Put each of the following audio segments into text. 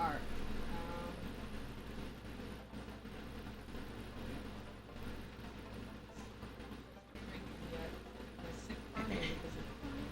art. The sick part music isn't fine.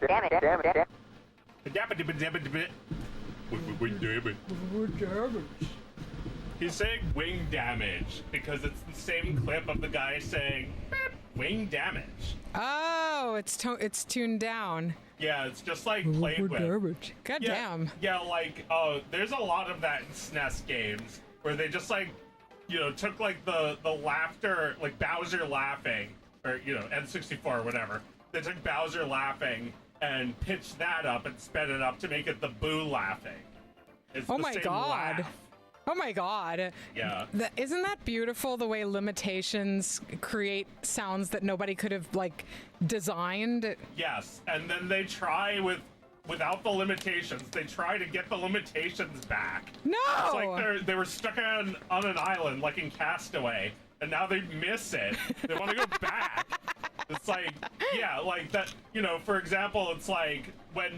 Wing damage. He's saying wing damage because it's the same clip of the guy saying beep, wing damage. Oh, it's tuned down. Yeah, it's just like played with. Damage. God damn. Yeah, like there's a lot of that in SNES games where they just like, took like the laughter, like Bowser laughing, or N64 or whatever. They took Bowser laughing and pitched that up and sped it up to make it the Boo laughing. It's Oh the my same god. laugh. Oh my god. Yeah. Isn't that beautiful, the way limitations create sounds that nobody could have, like, designed? Yes, and then they try without the limitations. They try to get the limitations back. No! It's like they were stuck on an island, like in Castaway, and now they miss it. They want to go back. It's like, yeah, like that, for example, it's like when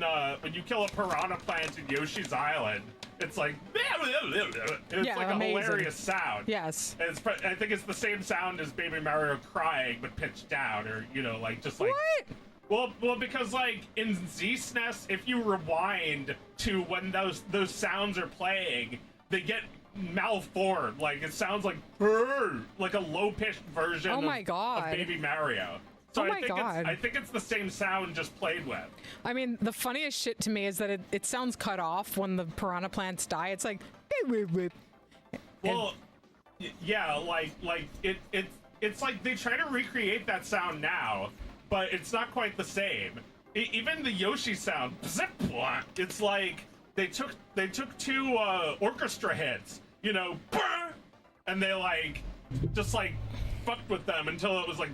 you kill a piranha plant in Yoshi's Island, it's like, it's Yeah, like amazing. a hilarious sound. Yes. And I think it's the same sound as Baby Mario crying, but pitched down, or, just like... What? Well, because, like, in Z-SNES, if you rewind to when those sounds are playing, they get malformed. Like, it sounds like a low-pitched version Oh my of God. Baby Mario. So Oh my God. I think it's the same sound, just played with. I mean, the funniest shit to me is that it sounds cut off when the piranha plants die. It's like, beep, beep, beep. Well, yeah, like it's like they try to recreate that sound now, but it's not quite the same. Even the Yoshi sound, it's like they took two orchestra hits, and they like just like fucked with them until it was like.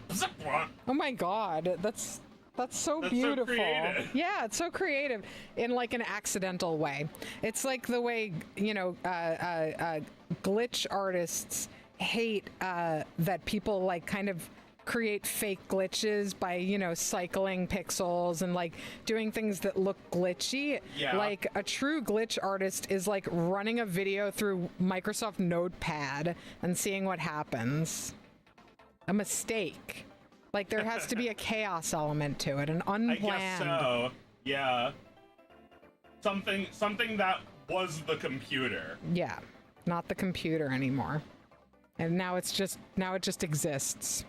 Oh my god, that's so beautiful. So creative. Yeah, it's so creative in like an accidental way. It's like the way glitch artists hate that people like kind of create fake glitches by cycling pixels and like doing things that look glitchy. Yeah. Like a true glitch artist is like running a video through Microsoft Notepad and seeing what happens. A mistake. Like there has to be a chaos element to it, an unplanned. I guess so. Yeah. Something that was the computer. Yeah, not the computer anymore. And now it just exists.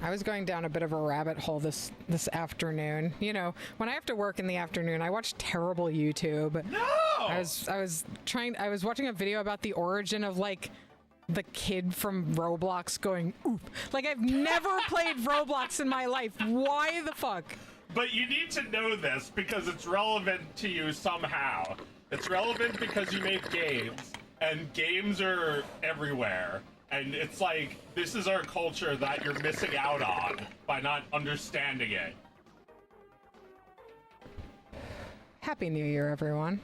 I was going down a bit of a rabbit hole this afternoon. When I have to work in the afternoon, I watch terrible YouTube. No! I was watching a video about the origin of like the kid from Roblox going oop. Like I've never played Roblox in my life. Why the fuck? But you need to know this because it's relevant to you somehow. It's relevant because you make games, and games are everywhere. And it's like, this is our culture that you're missing out on by not understanding it. Happy New Year, everyone.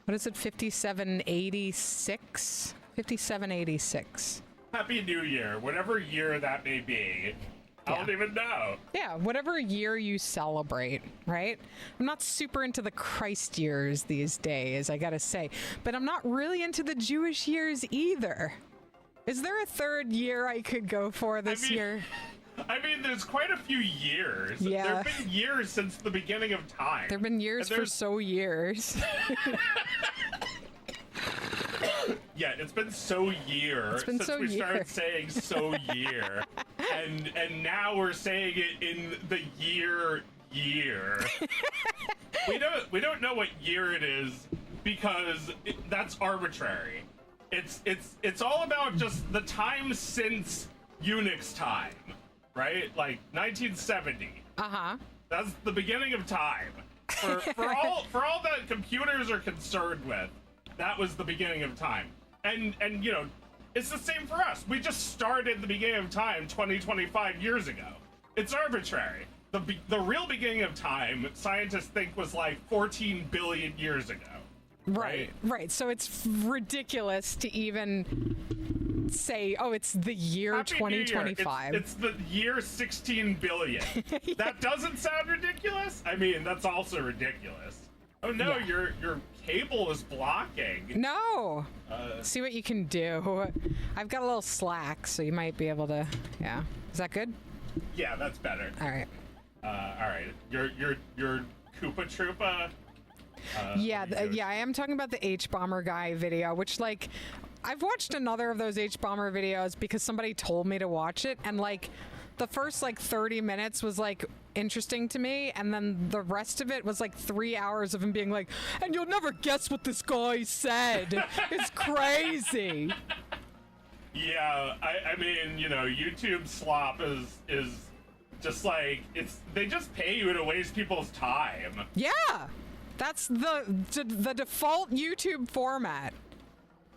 What is it, 5786? 5786. Happy New Year, whatever year that may be. I don't even know. Yeah, whatever year you celebrate, right? I'm not super into the Christ years these days, I gotta say. But I'm not really into the Jewish years either. Is there a third year I could go for this year? I mean, there's quite a few years. Yeah. There have been years since the beginning of time. There have been years for so years. Yeah, it's been so year since we started saying so year. And now we're saying it in the year. We don't know what year it is because that's arbitrary. It's all about just the time since Unix time, right? Like 1970. Uh-huh. That's the beginning of time. For all that computers are concerned with, that was the beginning of time. And it's the same for us. We just started the beginning of time 25 years ago. It's arbitrary. The real beginning of time, scientists think, was like 14 billion years ago. Right. So it's ridiculous to even say, oh, it's the year Happy 2025. It's the year 16 billion. That doesn't sound ridiculous? I mean, that's also ridiculous. Oh no, Yeah. your cable is blocking. No. See what you can do. I've got a little slack, so you might be able to. Yeah. Is that good? Yeah, that's better. All right. All right. Your Koopa Troopa. Yeah, I am talking about the H-Bomber guy video, which, like, I've watched another of those H-Bomber videos because somebody told me to watch it, and, like, the first, like, 30 minutes was, like, interesting to me, and then the rest of it was, like, 3 hours of him being like, and you'll never guess what this guy said. It's crazy. Yeah, I mean, you know, YouTube slop is just like, they just pay you to waste people's time. Yeah. That's the default YouTube format.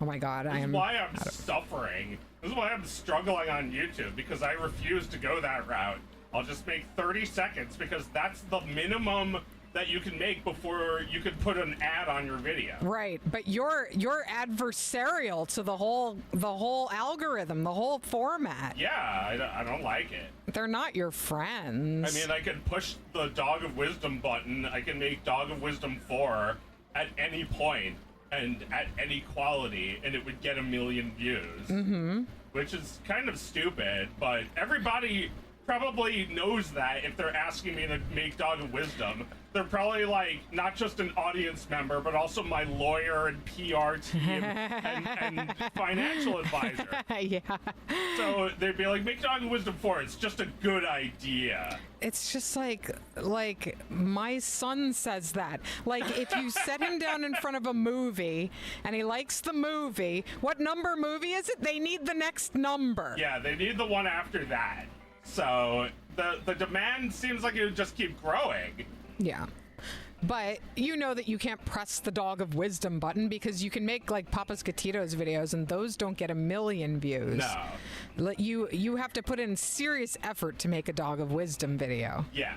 Oh my god, This is why I'm suffering. This is why I'm struggling on YouTube, because I refuse to go that route. I'll just make 30 seconds because that's the minimum that you can make before you could put an ad on your video. Right, but you're adversarial to the whole algorithm, the whole format. Yeah, I don't like it. They're not your friends. I mean, I can push the Dog of Wisdom button. I can make Dog of Wisdom 4 at any point and at any quality, and it would get 1 million views. Mm-hmm. Which is kind of stupid, but everybody probably knows that if they're asking me to make Dog of Wisdom. They're probably like not just an audience member, but also my lawyer and PR team and financial advisor. Yeah. So they'd be like, make Dog of Wisdom 4. It's just a good idea. It's just like my son says that. Like, if you set him down in front of a movie and he likes the movie, what number movie is it? They need the next number. Yeah, they need the one after that. So the demand seems like it would just keep growing. Yeah. But you know that you can't press the Dog of Wisdom button because you can make like Papa's Gatitos videos and those don't get 1 million views. No. You have to put in serious effort to make a Dog of Wisdom video. Yeah.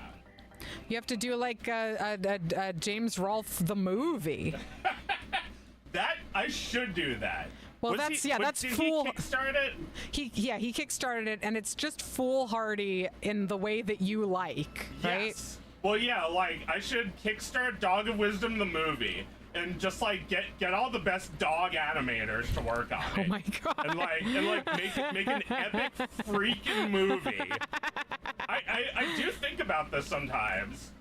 You have to do like a James Rolfe the movie. That I should do that. Well, did he kickstart it? He kickstarted it, and it's just foolhardy in the way that you like, right? Yes. Well, yeah, like I should kickstart Dog of Wisdom the movie and just like get all the best dog animators to work on it. Oh my god! And make an epic freaking movie. I do think about this sometimes.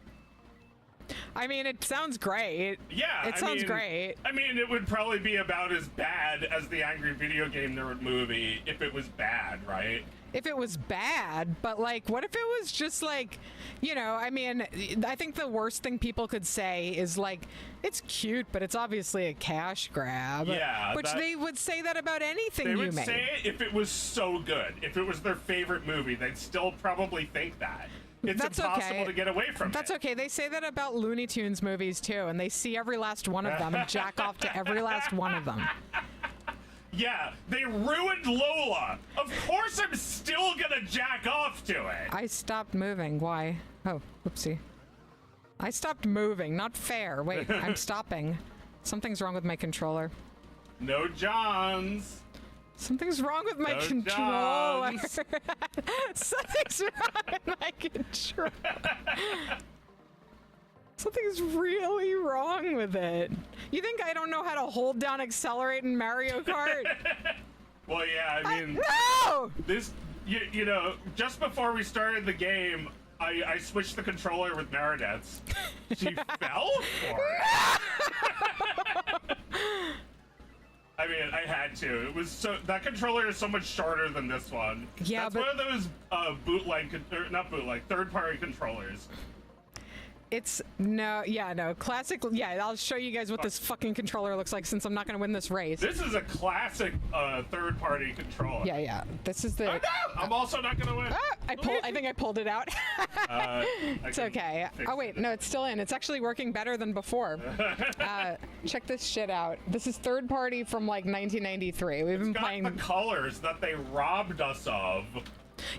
I mean, it sounds great. Yeah, it sounds great. I mean, it would probably be about as bad as the Angry Video Game Nerd movie if it was bad, right? If it was bad, but like, what if it was just like, you know, I mean, I think the worst thing people could say is like, it's cute, but it's obviously a cash grab. Yeah. Which they would say that about anything you make. They would say it if it was so good. If it was their favorite movie, they'd still probably think that. It's impossible to get away from That's okay. They say that about Looney Tunes movies too, and they see every last one of them and jack off to every last one of them. Yeah, they ruined Lola. Of course I'm still gonna jack off to it. I stopped moving. Why? Oh, whoopsie. I stopped moving. Not fair. Wait, I'm stopping. Something's wrong with my controller. No Johns. Something's wrong with my controller. Something's wrong with my controller. Something's really wrong with it. You think I don't know how to hold down accelerate in Mario Kart? Well, yeah, I mean... No! This, you know, just before we started the game, I switched the controller with Meredith's. She fell for it. I mean, I had to. It was that controller is so much shorter than this one. Yeah, that's one of those not bootleg, third-party controllers. It's classic. Yeah, I'll show you guys what this fucking controller looks like since I'm not going to win this race. This is a classic third-party controller. Yeah. This is the. Oh, no! I'm also not going to win. I think I pulled it out. It's okay. Oh wait, no, it's still in. It's actually working better than before. Check this shit out. This is third party from like 1993. We've been playing the colors that they robbed us of.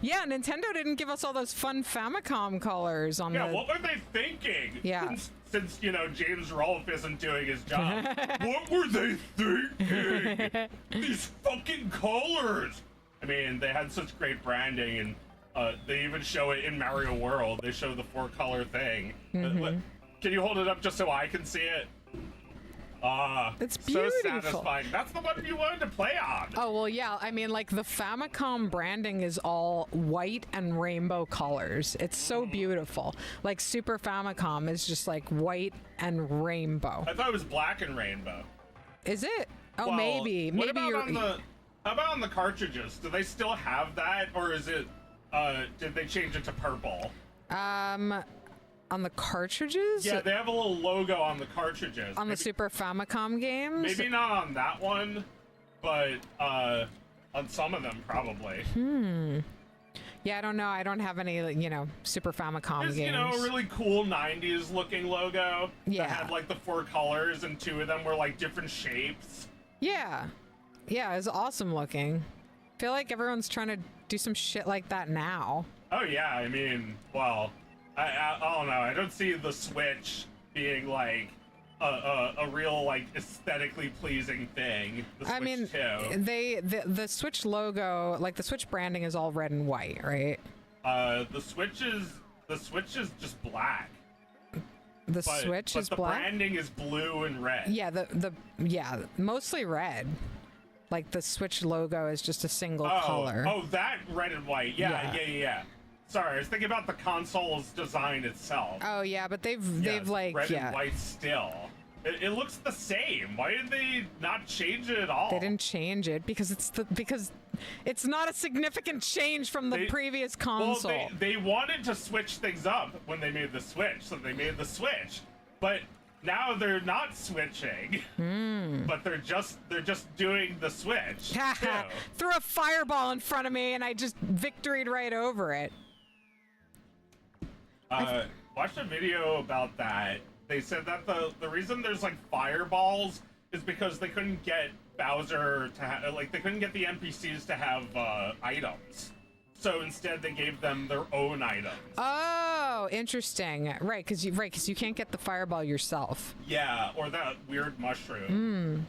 Yeah, Nintendo didn't give us all those fun Famicom colors on Yeah, what were they thinking? Yeah. Since you know, James Rolfe isn't doing his job. What were they thinking? These fucking colors! I mean, they had such great branding, and they even show it in Mario World. They show the 4-color thing. Mm-hmm. Can you hold it up just so I can see it? It's so beautiful. satisfying. That's the one you wanted to play on. Oh, well, yeah. I mean, like, the Famicom branding is all white and rainbow colors. It's so beautiful. Like, Super Famicom is just, like, white and rainbow. I thought it was black and rainbow. Is it? Oh, Well, maybe. What Maybe about you're... how about on the cartridges? Do they still have that, or is it, did they change it to purple? On the cartridges? Yeah, they have a little logo on the cartridges. On the Super Famicom games? Maybe not on that one, but on some of them probably. Yeah, I don't know. I don't have any, Super Famicom It's, games. a really cool 90s looking logo. Yeah. That had like the 4 colors and 2 of them were like different shapes. Yeah. Yeah, it's awesome looking. I feel like everyone's trying to do some shit like that now. Oh yeah, I mean, well, I don't know. I don't see the Switch being like a real like aesthetically pleasing thing. The Switch I mean, 2. the Switch logo, like the Switch branding is all red and white, right? The Switch is just black. The Switch is the black. branding is blue and red. Yeah, mostly red. Like the Switch logo is just a single color. Oh, that red and white. Yeah. Sorry, I was thinking about the console's design itself. Oh yeah, but they've like red and white still. It looks the same. Why did they not change it at all? They didn't change it because it's not a significant change from the previous console. Well, they wanted to switch things up when they made the Switch, so they made the Switch. But now they're not switching. But they're just doing the Switch. Threw a fireball in front of me and I just victoried right over it. Watched a video about that. They said that the reason there's like fireballs is because they couldn't get Bowser to have, like, they couldn't get the NPCs to have items. So instead they gave them their own items. Oh, interesting. Right, because you can't get the fireball yourself. Yeah, or that weird mushroom.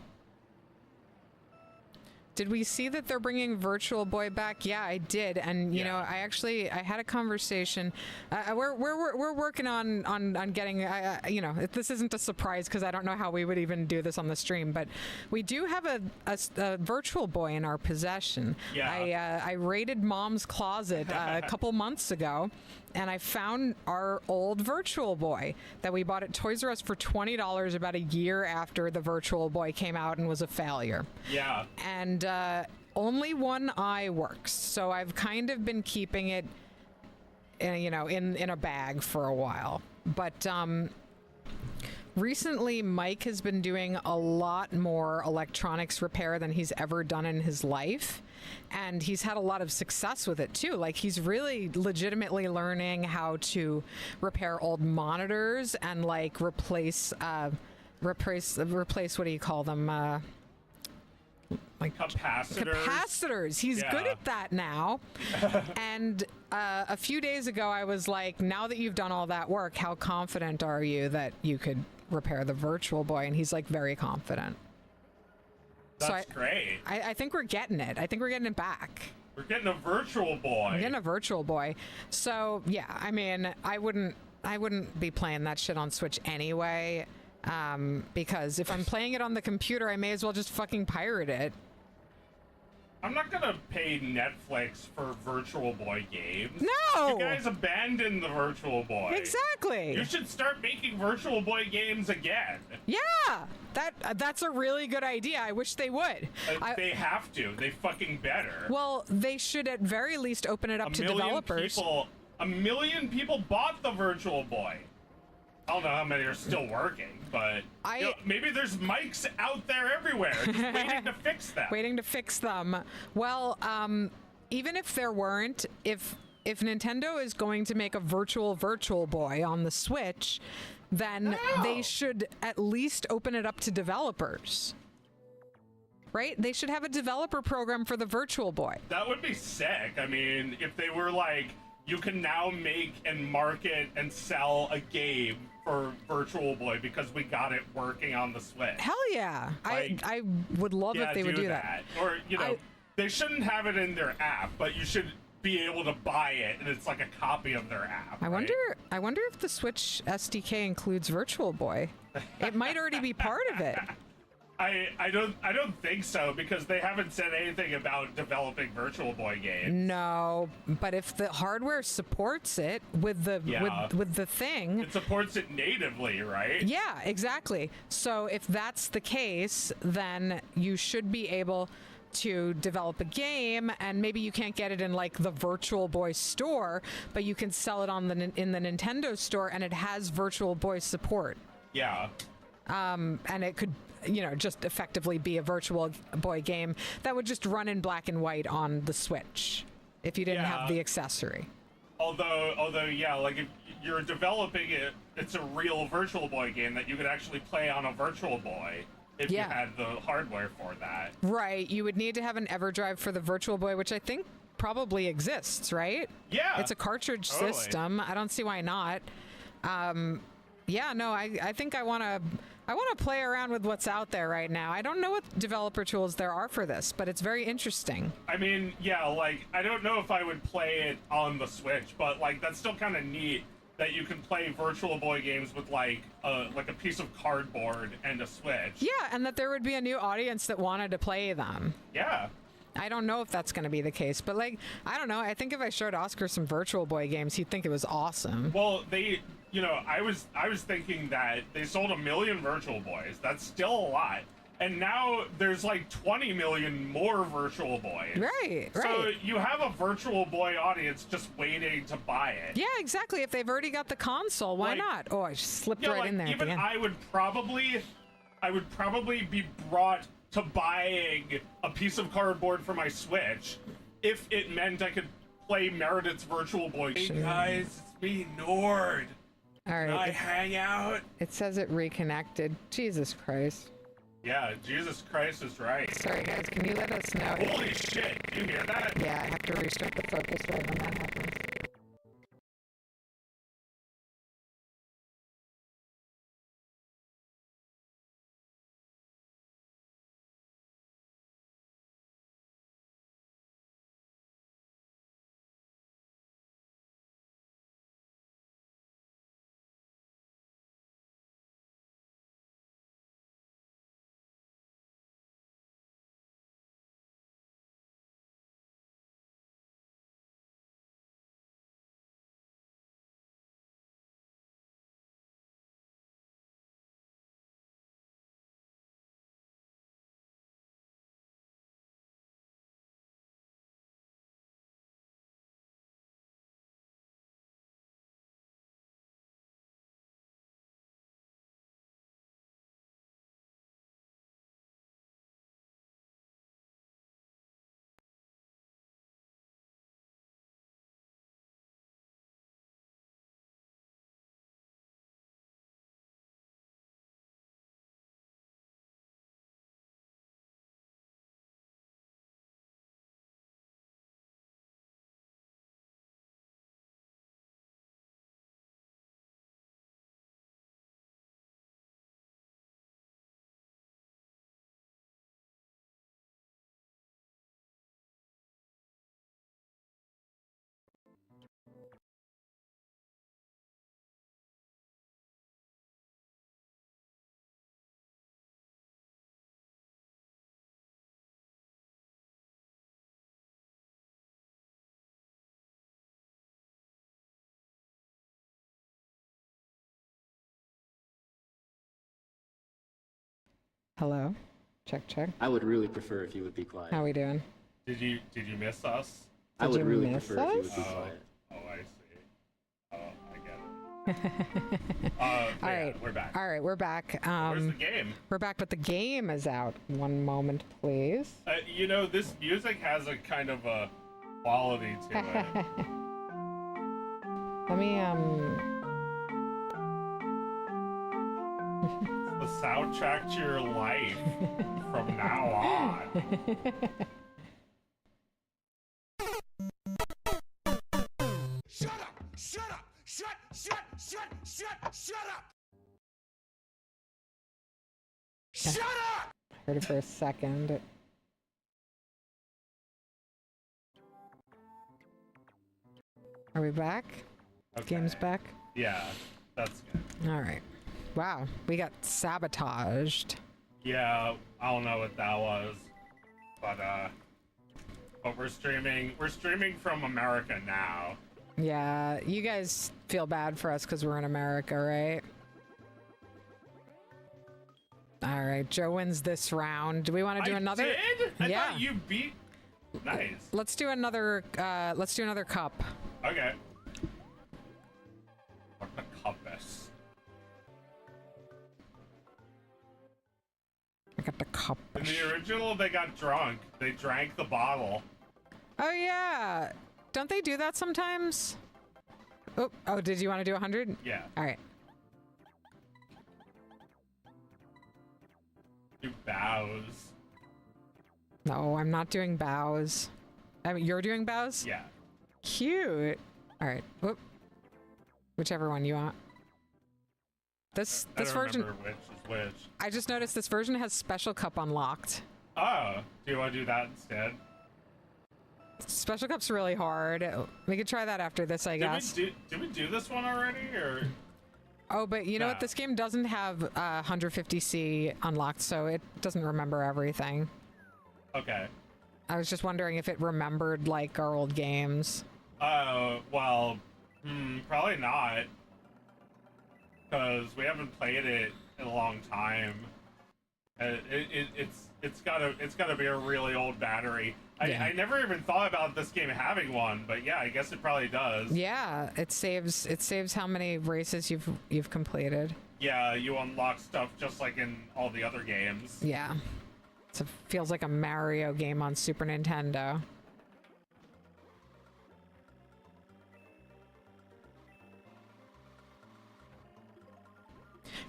Did we see that they're bringing Virtual Boy back? Yeah, I did, and you know, I had a conversation. We're working on getting. This isn't a surprise because I don't know how we would even do this on the stream, but we do have a Virtual Boy in our possession. Yeah. I raided Mom's closet a couple months ago, and I found our old Virtual Boy that we bought at Toys R Us for $20 about a year after the Virtual Boy came out and was a failure. Yeah. And only one eye works, so I've kind of been keeping it, in a bag for a while. But recently, Mike has been doing a lot more electronics repair than he's ever done in his life. And he's had a lot of success with it too. Like, he's really legitimately learning how to repair old monitors and like replace what do you call them? Like capacitors. He's good at that now. And a few days ago, I was like, now that you've done all that work, how confident are you that you could repair the Virtual Boy? And he's like, very confident. That's great. I think we're getting it. I think we're getting it back. We're getting a Virtual Boy. We're getting a Virtual Boy. So yeah, I mean, I wouldn't be playing that shit on Switch anyway. Because if I'm playing it on the computer, I may as well just fucking pirate it. I'm not gonna pay Netflix for Virtual Boy games. No! You guys abandoned the Virtual Boy. Exactly. You should start making Virtual Boy games again. Yeah! That's a really good idea. I wish they would. They have to. They fucking better. Well, they should at very least open it up to developers. A million people bought the Virtual Boy. I don't know how many are still working, but maybe there's mics out there everywhere just waiting to fix them. Waiting to fix them. Well, even if there weren't, if Nintendo is going to make a Virtual Boy on the Switch, then they should at least open it up to developers. Right? They should have a developer program for the Virtual Boy. That would be sick. I mean, if they were like, you can now make and market and sell a game for Virtual Boy because we got it working on the Switch. Hell yeah. Like, I would love if they would do that. Or, they shouldn't have it in their app, but you should be able to buy it, and it's like a copy of their app. I wonder if the Switch SDK includes Virtual Boy. It might already be part of it. I don't think so, because they haven't said anything about developing Virtual Boy games. No, but if the hardware supports it with the with the thing, it supports it natively, right? Yeah, exactly. So if that's the case, then you should be able to develop a game, and maybe you can't get it in like the Virtual Boy store, but you can sell it on in the Nintendo store, and it has Virtual Boy support. Yeah. And it could, just effectively be a Virtual Boy game that would just run in black and white on the Switch if you didn't have the accessory. Although, yeah, like if you're developing it, it's a real Virtual Boy game that you could actually play on a Virtual Boy if you had the hardware for that. Right. You would need to have an EverDrive for the Virtual Boy, which I think probably exists, right? Yeah. It's a cartridge system. I don't see why not. I think I want to play around with what's out there right now. I don't know what developer tools there are for this, but it's very interesting. I mean, yeah, like, I don't know if I would play it on the Switch, but, like, that's still kind of neat that you can play Virtual Boy games with, like a piece of cardboard and a Switch. Yeah, and that there would be a new audience that wanted to play them. Yeah. I don't know if that's going to be the case, but, like, I don't know. I think if I showed Oscar some Virtual Boy games, he'd think it was awesome. Well, I was thinking that they sold 1 million Virtual Boys. That's still a lot. And now there's like 20 million more Virtual Boys. Right. So you have a Virtual Boy audience just waiting to buy it. Yeah, exactly. If they've already got the console, why not? Oh, I slipped right in there. Even I would probably be brought to buying a piece of cardboard for my Switch if it meant I could play Meredith's Virtual Boy. Hey guys, it's me, Nord. All right. Can I hang out? It says it reconnected. Jesus Christ. Yeah, Jesus Christ is right. Sorry, guys. Can you let us know? Holy shit. Do you hear that? Yeah, I have to restart the focus right when that happens. Hello? Check. I would really prefer if you would be quiet. How we doing? Did you miss us? I would really miss prefer if you would us? be quiet. Oh, I see. Oh, I get it. All yeah, right. we're back. All right, we're back. Where's the game? We're back, but the game is out. One moment, please. This music has a kind of a quality to it. Let me, The soundtrack to your life from now on. Shut up! Shut up! Shut up! Shut up! heard it for a second. Are we back? Okay. Game's back? Yeah, that's good. All right. Wow, we got sabotaged. Yeah, I don't know what that was, but we're streaming. We're streaming from America now. Yeah, you guys feel bad for us because we're in America, right? All right, Joe wins this round. Do we want to do another? Did? I Yeah. thought you beat. Nice. Let's do another. Let's do another cup. Okay. What the cup is? I got the cup. In the original, they got drunk. They drank the bottle. Oh yeah, don't they do that sometimes? Oh, did you want to do 100? Yeah. All right. Do bows. No, I'm not doing bows. I mean, you're doing bows? Yeah. Cute. All right. Whoop. Whichever one you want. This I don't version. remember which is which. I just noticed this version has special cup unlocked. Oh, do you want to do that instead? Special cup's really hard. We could try that after this, I guess. Did we do this one already, or? Oh, but you know what? No. This game doesn't have 150C unlocked, so it doesn't remember everything. Okay. I was just wondering if it remembered like our old games. Oh, well, probably not. Because we haven't played it in a long time. It's gotta be a really old battery. Yeah. I never even thought about this game having one, but yeah, I guess it probably does. Yeah, it saves how many races you've completed. Yeah, you unlock stuff just like in all the other games. Yeah. So it feels like a Mario game on Super Nintendo.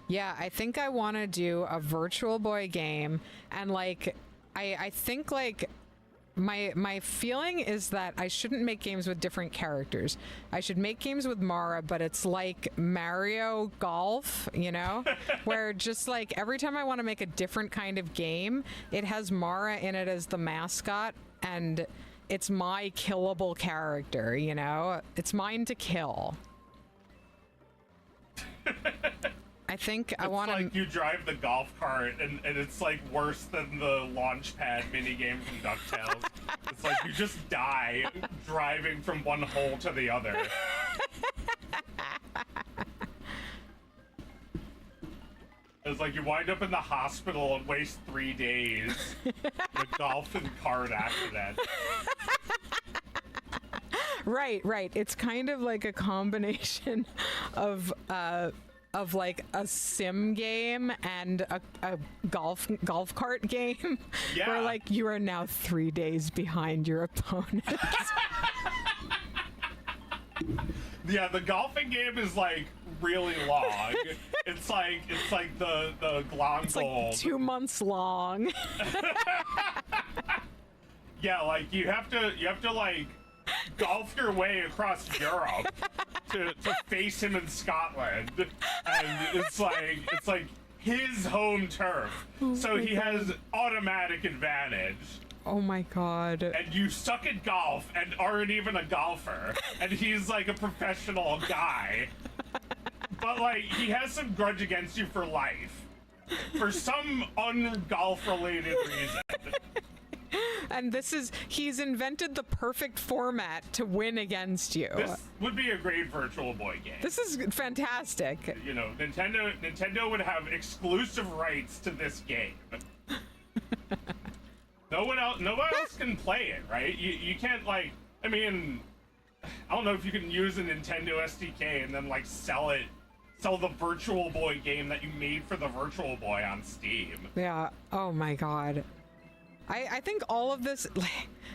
Yeah, I think I want to do a Virtual Boy game, and like I think like my feeling is that I shouldn't make games with different characters. I should make games with Mara, but it's like Mario Golf, you know, where just like every time I want to make a different kind of game, it has Mara in it as the mascot, and it's my killable character, you know? It's mine to kill. I think I want to. It's like you drive the golf cart, and it's like worse than the Launchpad minigame from DuckTales. It's like you just die driving from one hole to the other. It's like you wind up in the hospital and waste 3 days in a golf and cart accident. Right. It's kind of like a combination of like a sim game and a golf cart game. Yeah. Where like you are now 3 days behind your opponent. Yeah, the golfing game is like really long. It's like the Glong It's like Gold. 2 months long. Yeah, like you have to like golf your way across Europe to face him in Scotland, and it's like his home turf, so he has automatic advantage. Oh my god. And you suck at golf and aren't even a golfer, and he's like a professional guy, but like he has some grudge against you for life, for some un-golf related reason. And he's invented the perfect format to win against you. This would be a great Virtual Boy game. This is fantastic. You know, Nintendo would have exclusive rights to this game. No one else can play it, right? You can't like. I mean, I don't know if you can use a Nintendo SDK and then like sell the Virtual Boy game that you made for the Virtual Boy on Steam. Yeah. Oh my god. I think all of this,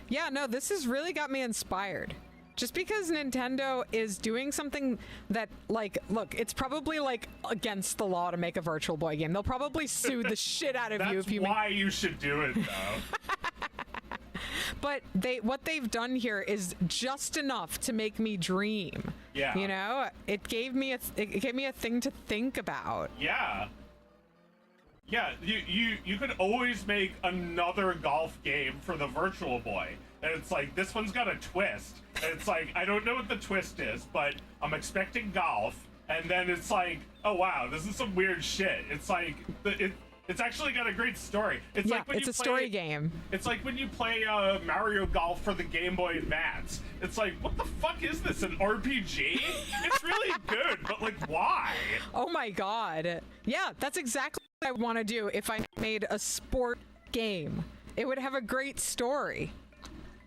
yeah, no, this has really got me inspired. Just because Nintendo is doing something that, like, look, it's probably like against the law to make a Virtual Boy game. They'll probably sue the shit out of you if you That's why you should do it, though. But what they've done here is just enough to make me dream. Yeah. You know, it gave me a thing to think about. Yeah. Yeah, you could always make another golf game for the Virtual Boy. and it's like, this one's got a twist. And it's like, I don't know what the twist is, but I'm expecting golf. And then it's like, oh wow, this is some weird shit. It's like, it's actually got a great story. It's Yeah, like when it's you a play, story game. It's like when you play Mario Golf for the Game Boy Advance. It's like, what the fuck is this, an RPG? It's really good, but like, why? Oh my god. Yeah, that's exactly what I want to do if I made a sport game. It would have a great story.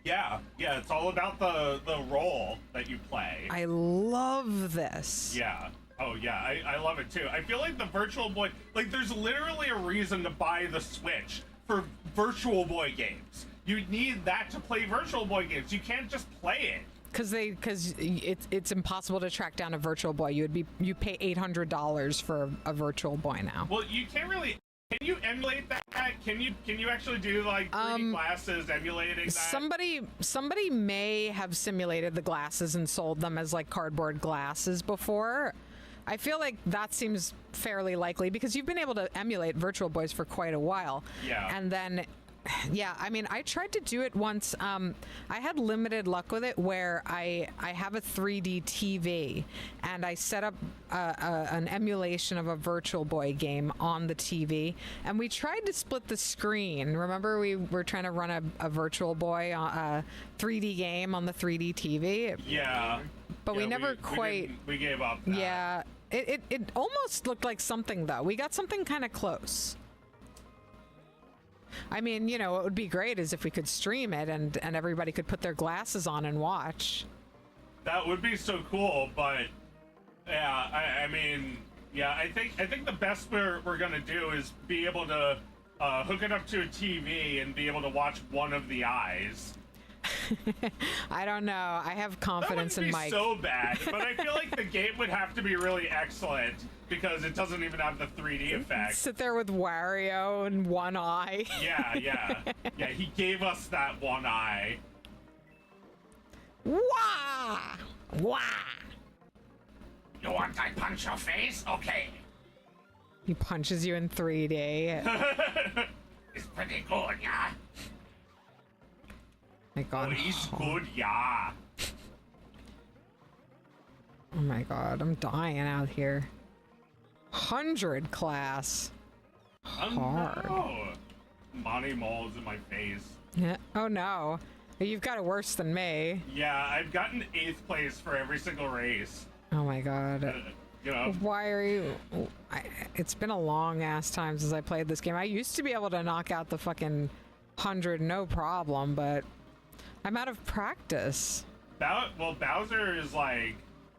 Yeah, it's all about the role that you play. I love this. Yeah. Oh yeah, I love it too. I feel like the Virtual Boy, like there's literally a reason to buy the Switch for Virtual Boy games. You need that to play Virtual Boy games. You can't just play it. Because it's impossible to track down a Virtual Boy. You pay $800 for a Virtual Boy now. Well, you can't really. Can you emulate that? Can you actually do like 3D glasses emulating that? Somebody may have simulated the glasses and sold them as like cardboard glasses before. I feel like that seems fairly likely because you've been able to emulate Virtual Boys for quite a while. Yeah. And then, yeah, I mean, I tried to do it once. I had limited luck with it where I have a 3D TV and I set up an emulation of a Virtual Boy game on the TV and we tried to split the screen. Remember we were trying to run a Virtual Boy 3D game on the 3D TV? Yeah. But yeah, we never quite... We gave up that. Yeah. It almost looked like something, though. We got something kind of close. I mean, you know, what would be great is if we could stream it and everybody could put their glasses on and watch. That would be so cool, but yeah, I mean, yeah, I think the best we're gonna do is be able to hook it up to a TV and be able to watch one of the eyes. I don't know. I have confidence in Mike. That wouldn't be so bad, but I feel like the game would have to be really excellent because it doesn't even have the 3D effect. Sit there with Wario and one eye. Yeah. He gave us that one eye. Wah! Wah! You want I punch your face? Okay. He punches you in 3D. It's pretty good, yeah. My God. Oh, he's good, yeah. Oh my God, I'm dying out here. 100 class. Hard. No. Monty Mole's in my face. Yeah. Oh no. You've got it worse than me. Yeah, I've gotten 8th place for every single race. Oh my God. You know. Why are you... it's been a long ass time since I played this game. I used to be able to knock out the fucking 100 no problem, but I'm out of practice. Well, Bowser is like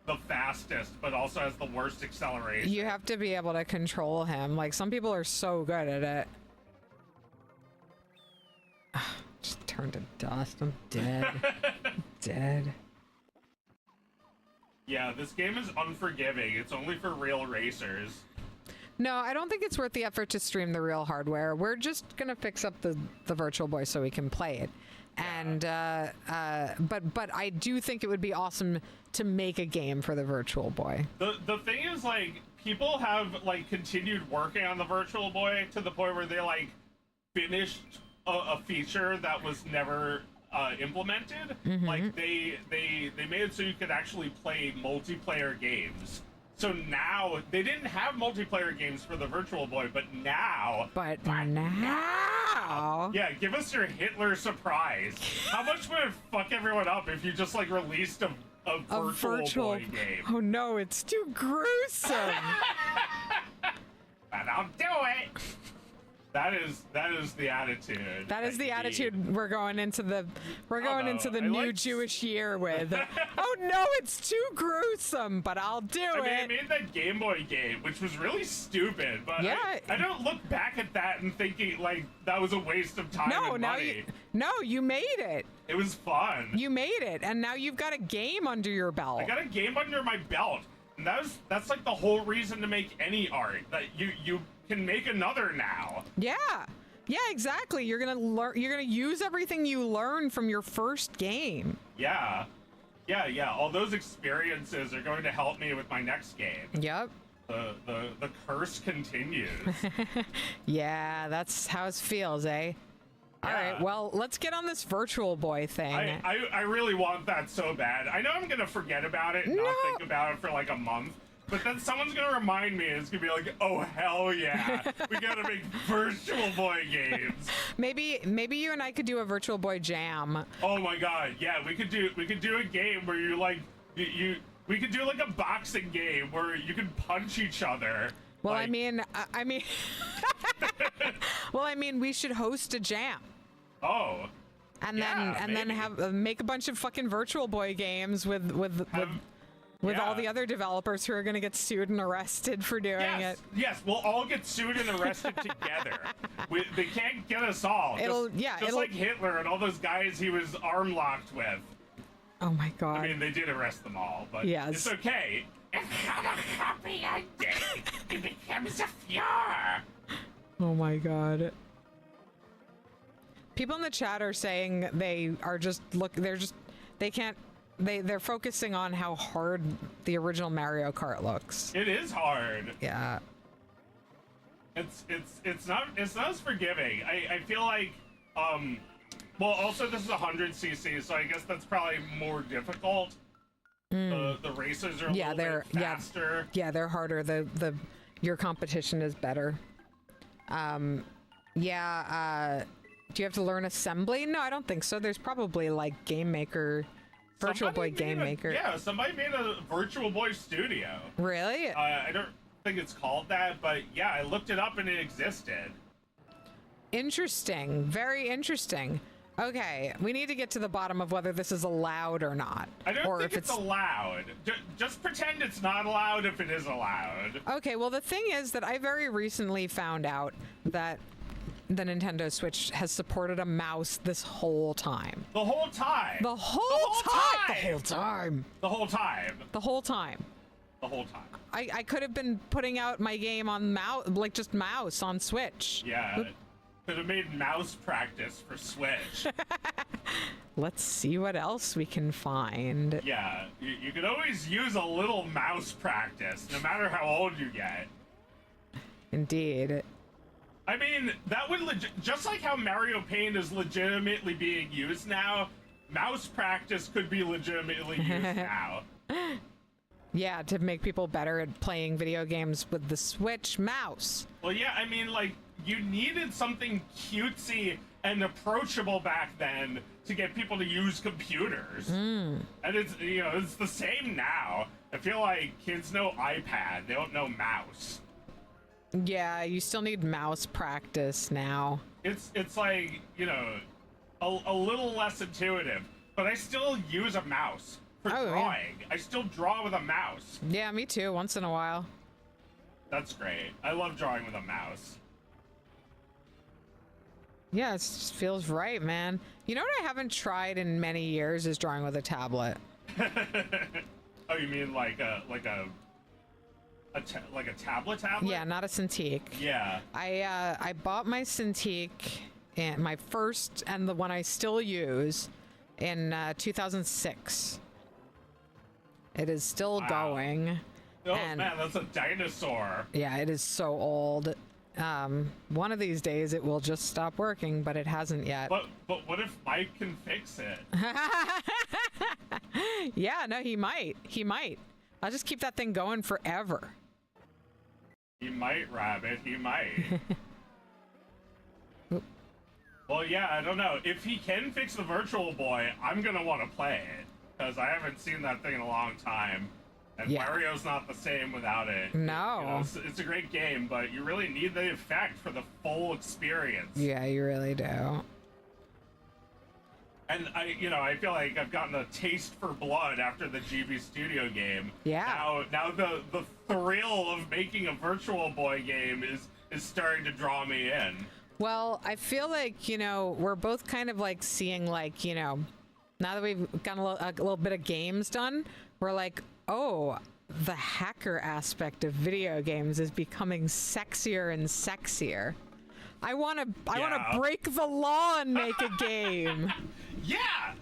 the fastest, but also has the worst acceleration. You have to be able to control him. Like, some people are so good at it. Just turned to dust. I'm dead. I'm dead. Yeah, this game is unforgiving. It's only for real racers. No, I don't think it's worth the effort to stream the real hardware. We're just gonna fix up the Virtual Boy so we can play it. And but I do think it would be awesome to make a game for the Virtual Boy. The thing is, like, people have like continued working on the Virtual Boy to the point where they like finished a feature that was never implemented. Mm-hmm. Like they made it so you could actually play multiplayer games. So now they didn't have multiplayer games for the Virtual Boy, but now. But now. Yeah, give us your Hitler surprise. How much would it fuck everyone up if you just like released a virtual Boy game? Oh no, it's too gruesome. But I'll do it. That is the attitude. That is the attitude we're going into the new Jewish year with. Oh no, it's too gruesome, but I'll do it. I made that Game Boy game, which was really stupid, but yeah. I don't look back at that and thinking like that was a waste of time and money. You made it. It was fun. You made it, and now you've got a game under your belt. I got a game under my belt, and that's like the whole reason to make any art, that you can make another now. Yeah, exactly. You're gonna learn. You're gonna use everything you learned from your first game. Yeah. All those experiences are going to help me with my next game. Yep. The curse continues. Yeah, that's how it feels, eh? All right, well, let's get on this virtual boy thing. I really want that so bad. I know I'm gonna forget about it and not think about it for like a month, but then someone's gonna remind me, and it's gonna be like, oh hell yeah, we gotta make virtual boy games. Maybe you and I could do a virtual boy jam. Oh my god, yeah, we could do a game where you like we could do like a boxing game where you can punch each other. Well, like, well, I mean, we should host a jam. oh. And Yeah, then maybe. have make a bunch of fucking virtual boy games with all Yeah. the other developers who are going to get sued and arrested for doing it. Yes, we'll all get sued and arrested together. They can't get us all. Just like Hitler and all those guys he was arm locked with. Oh my god. I mean, they did arrest them all, but Yes. it's okay. It's not a happy ending. It becomes a fear. Oh my god. People in the chat are saying they're focusing on how hard the original Mario Kart looks. It is hard. Yeah. It's not as forgiving. I feel like well, also this is 100cc, so I guess that's probably more difficult. The racers are a little bit faster. Yeah, they're harder. Your competition is better. Do you have to learn assembly? No, I don't think so. There's probably like Game Maker, Virtual Boy Game Maker. Yeah, somebody made a Virtual Boy Studio. Really? I don't think it's called that, but yeah, I looked it up and it existed. Interesting. Very interesting. Okay, we need to get to the bottom of whether this is allowed or not. I don't or think if it's allowed. Just pretend it's not allowed if it is allowed. Okay, well, the thing is that I very recently found out that the Nintendo Switch has supported a mouse this whole time. The whole time. The whole time. The whole time. The whole time. The whole time. The whole time. I could have been putting out my game on mouse, like just mouse on Switch. Yeah. Could have made mouse practice for Switch. Let's see what else we can find. Yeah, you could always use a little mouse practice, no matter how old you get. Indeed. I mean, that would just like how Mario Paint is legitimately being used now, mouse practice could be legitimately used now. Yeah, to make people better at playing video games with the Switch mouse. Well, yeah, I mean, like, you needed something cutesy and approachable back then to get people to use computers. And it's, it's the same now. I feel like kids know iPad, they don't know mouse. Yeah, you still need mouse practice now. It's like, a little less intuitive, but I still use a mouse for drawing. Yeah. I still draw with a mouse. Yeah, me too, once in a while. That's great. I love drawing with a mouse. Yeah, it just feels right, man. You know what I haven't tried in many years is drawing with a tablet. Oh, you mean like a tablet? Yeah, not a Cintiq. Yeah. I bought my Cintiq, and my first and the one I still use, in 2006. It is still going. Oh and man, that's a dinosaur. yeah, it is so old. One of these days it will just stop working, but it hasn't yet. But what if Mike can fix it? Yeah, no, he might. He might. I'll just keep that thing going forever. He might, Rabbit. He might. Well, yeah, I don't know. If he can fix the Virtual Boy, I'm gonna want to play it because I haven't seen that thing in a long time. And Yeah. Mario's not the same without it. No. It's a great game, but you really need the effect for the full experience. Yeah, you really do. And I feel like I've gotten a taste for blood after the GB Studio game. Yeah. Now the thrill of making a Virtual Boy game is starting to draw me in. Well, I feel like, we're both kind of like seeing like, now that we've gotten a little bit of games done, we're like, oh, the hacker aspect of video games is becoming sexier and sexier. I want to break the law and make a game. Yeah,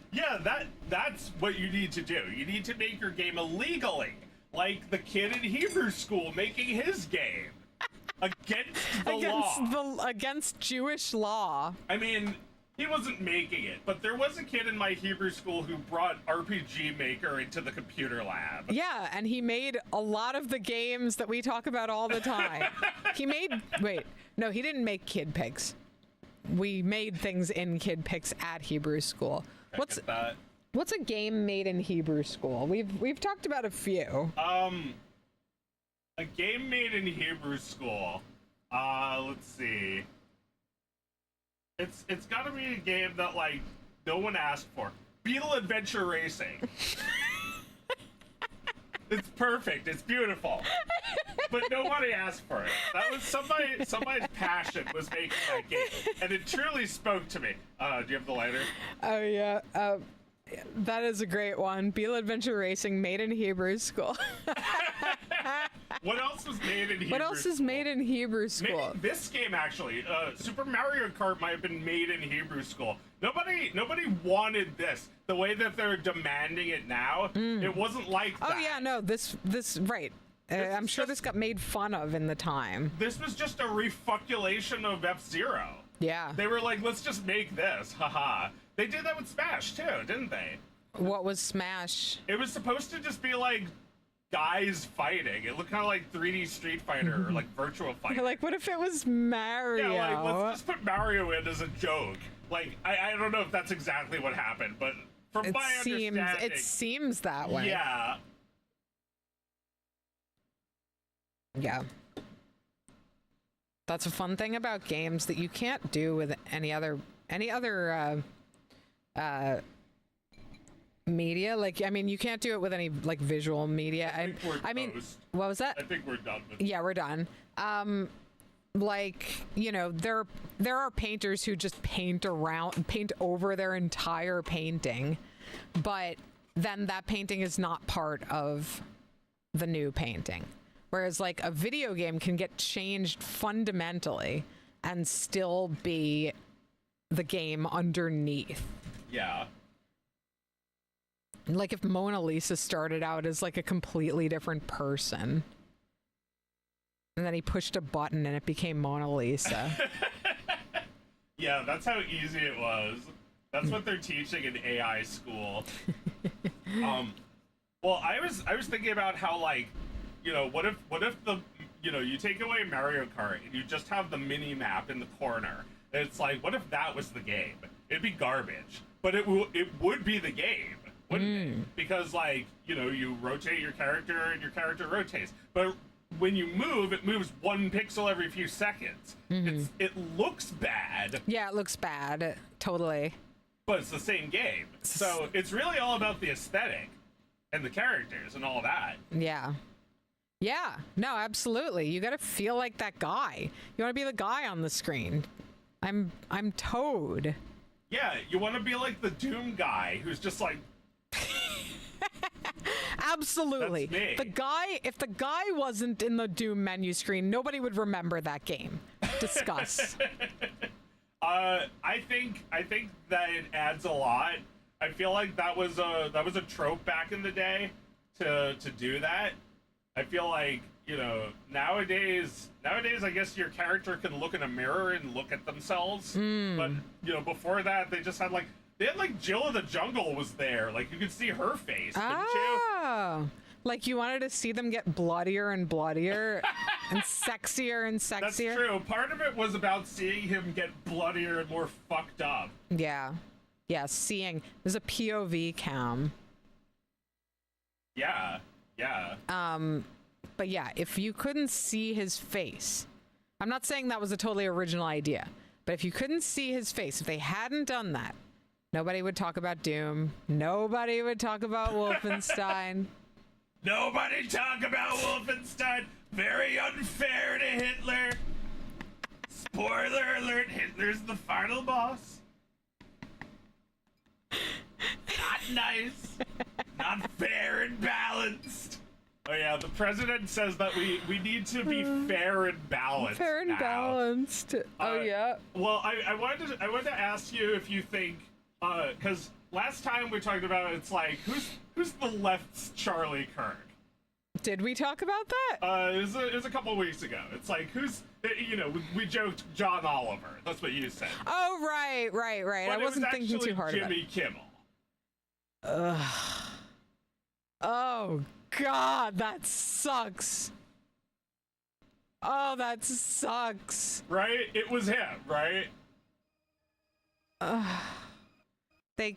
that's what you need to do. You need to make your game illegally, like the kid in Hebrew school making his game against the law. Against Jewish law. I mean, he wasn't making it, but there was a kid in my Hebrew school who brought RPG Maker into the computer lab. Yeah, and he made a lot of the games that we talk about all the time. No, he didn't make Kid Pigs. We made things in Kid Pigs at Hebrew school. What's a game made in Hebrew school? We've talked about a few. A game made in Hebrew school. Let's see. It's got to be a game that like no one asked for. Beetle Adventure Racing. It's perfect. It's beautiful. But nobody asked for it. That was somebody's passion was making that game, and it truly spoke to me. Do you have the lighter? Oh yeah. That is a great one. Beetle Adventure Racing made in Hebrew school. What else was made in Hebrew What else is made in Hebrew school? Maybe this game actually. Super Mario Kart might have been made in Hebrew school. Nobody wanted this. The way that they're demanding it now, it wasn't like that. Oh yeah, no, this right. I'm sure this got made fun of in the time. This was just a refuculation of F-Zero. Yeah. They were like, let's just make this. Haha. They did that with Smash too, didn't they? What was Smash? It was supposed to just be like guys fighting. It looked kind of like 3D Street Fighter or like Virtua Fighter. Like, what if it was Mario? Yeah, like let's just put Mario in as a joke. Like I don't know if that's exactly what happened, but from my understanding, it seems that way. Yeah. Yeah. That's a fun thing about games that you can't do with any other media. Like, I mean, you can't do it with any like visual media. I mean, what was that? I think we're done with it. Yeah, we're done. Like, you know, there are painters who just paint over their entire painting, but then that painting is not part of the new painting. Whereas like a video game can get changed fundamentally and still be the game underneath. Yeah. Like if Mona Lisa started out as like a completely different person, and then he pushed a button and it became Mona Lisa. Yeah, that's how easy it was. That's what they're teaching in AI school. Well, I was thinking about how like, you know, what if the, you know, you take away Mario Kart and you just have the mini map in the corner. It's like, what if that was the game? It'd be garbage, but it would be the game, wouldn't it? Because like, you know, you rotate your character and your character rotates, but when you move, it moves 1 pixel every few seconds. It looks bad. Yeah, it looks bad, totally. But it's the same game, so it's really all about the aesthetic and the characters and all that. Yeah. Yeah, no, absolutely. You got to feel like that guy. You want to be the guy on the screen. I'm Toad. Yeah, you want to be like the Doom guy who's just like. Absolutely. That's me. If the guy wasn't in the Doom menu screen, nobody would remember that game. Discuss. I think that it adds a lot. I feel like that was a trope back in the day to do that. I feel like, you know, nowadays I guess your character can look in a mirror and look at themselves. But, you know, before that they had Jill of the Jungle was there. Like you could see her face, couldn't you? Like you wanted to see them get bloodier and bloodier and sexier and sexier. That's true. Part of it was about seeing him get bloodier and more fucked up. Yeah. Yeah, seeing. There's a POV cam. Yeah. Yeah. But yeah, if you couldn't see his face, I'm not saying that was a totally original idea, but if you couldn't see his face, if they hadn't done that, nobody would talk about Doom. Nobody would talk about Wolfenstein. Nobody talk about Wolfenstein. Very unfair to Hitler. Spoiler alert, Hitler's the final boss. Not nice. Not fair and balanced. Oh yeah, the president says that we need to be fair and balanced. Fair and now. Balanced. Oh yeah. Well, I wanted to ask you if you think, because last time we talked about it's like who's the left's Charlie Kirk? Did we talk about that? It was a couple of weeks ago. It's like, we joked John Oliver. That's what you said. Oh, right. But I wasn't thinking too hard about it. Jimmy Kimmel. Oh, God, that sucks. Oh, that sucks. Right? It was him, right? They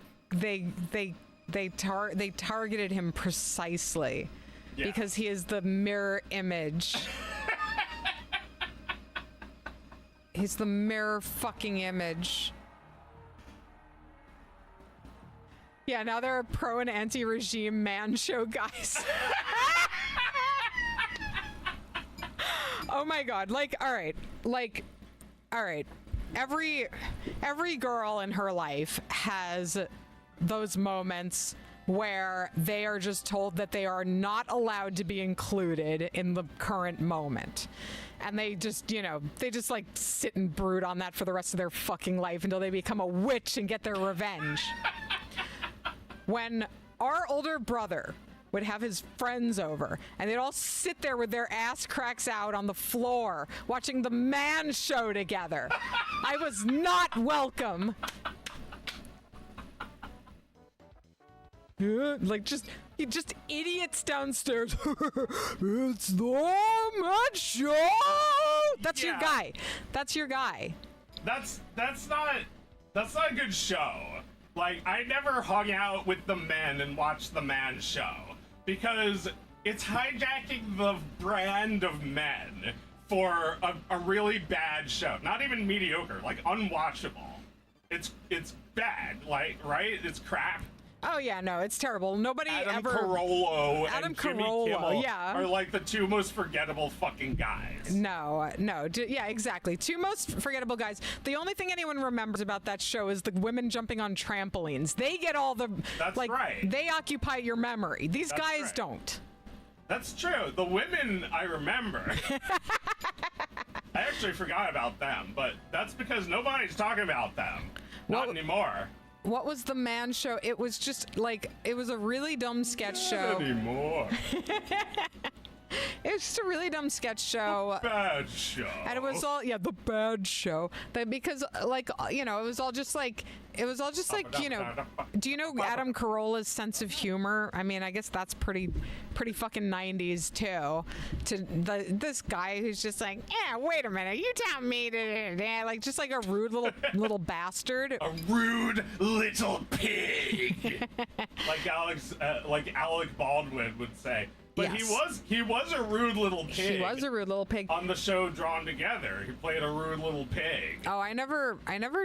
targeted him precisely because he is the mirror image. He's the mirror fucking image. Yeah, now there are pro and anti-regime man show guys. Oh my God. All right. Every girl in her life has those moments where they are just told that they are not allowed to be included in the current moment. And they just like sit and brood on that for the rest of their fucking life until they become a witch and get their revenge. When our older brother would have his friends over and they'd all sit there with their ass cracks out on the floor watching the man show together, I was not welcome. Just idiots downstairs. It's the man show. That's your guy. That's your guy. That's not a good show. Like, I never hung out with the men and watched the man show because it's hijacking the brand of men for a really bad show. Not even mediocre, like unwatchable. It's bad, like, right? It's crap. Oh yeah, no, it's terrible. Nobody Adam ever. Carolla Adam and Jimmy Carolla, Kimmel yeah, are like the two most forgettable fucking guys. No, yeah, exactly. Two most forgettable guys. The only thing anyone remembers about that show is the women jumping on trampolines. They get all the. That's right. They occupy your memory. These guys don't. That's true. The women I remember. I actually forgot about them, but that's because nobody's talking about them. Not anymore. What was the man show? It was just like, it was a really dumb sketch show. Not anymore. It was just a really dumb sketch show. Bad show. And it was all, the bad show. Because, it was all just like, do you know Adam Carolla's sense of humor? I mean, I guess that's pretty fucking 90s too. This guy who's just like, yeah, wait a minute, you tell me to, like, just like a rude little bastard. A rude little pig. like Alec Baldwin would say. But yes. he was a rude little pig. He was a rude little pig. On the show Drawn Together, he played a rude little pig. Oh, I never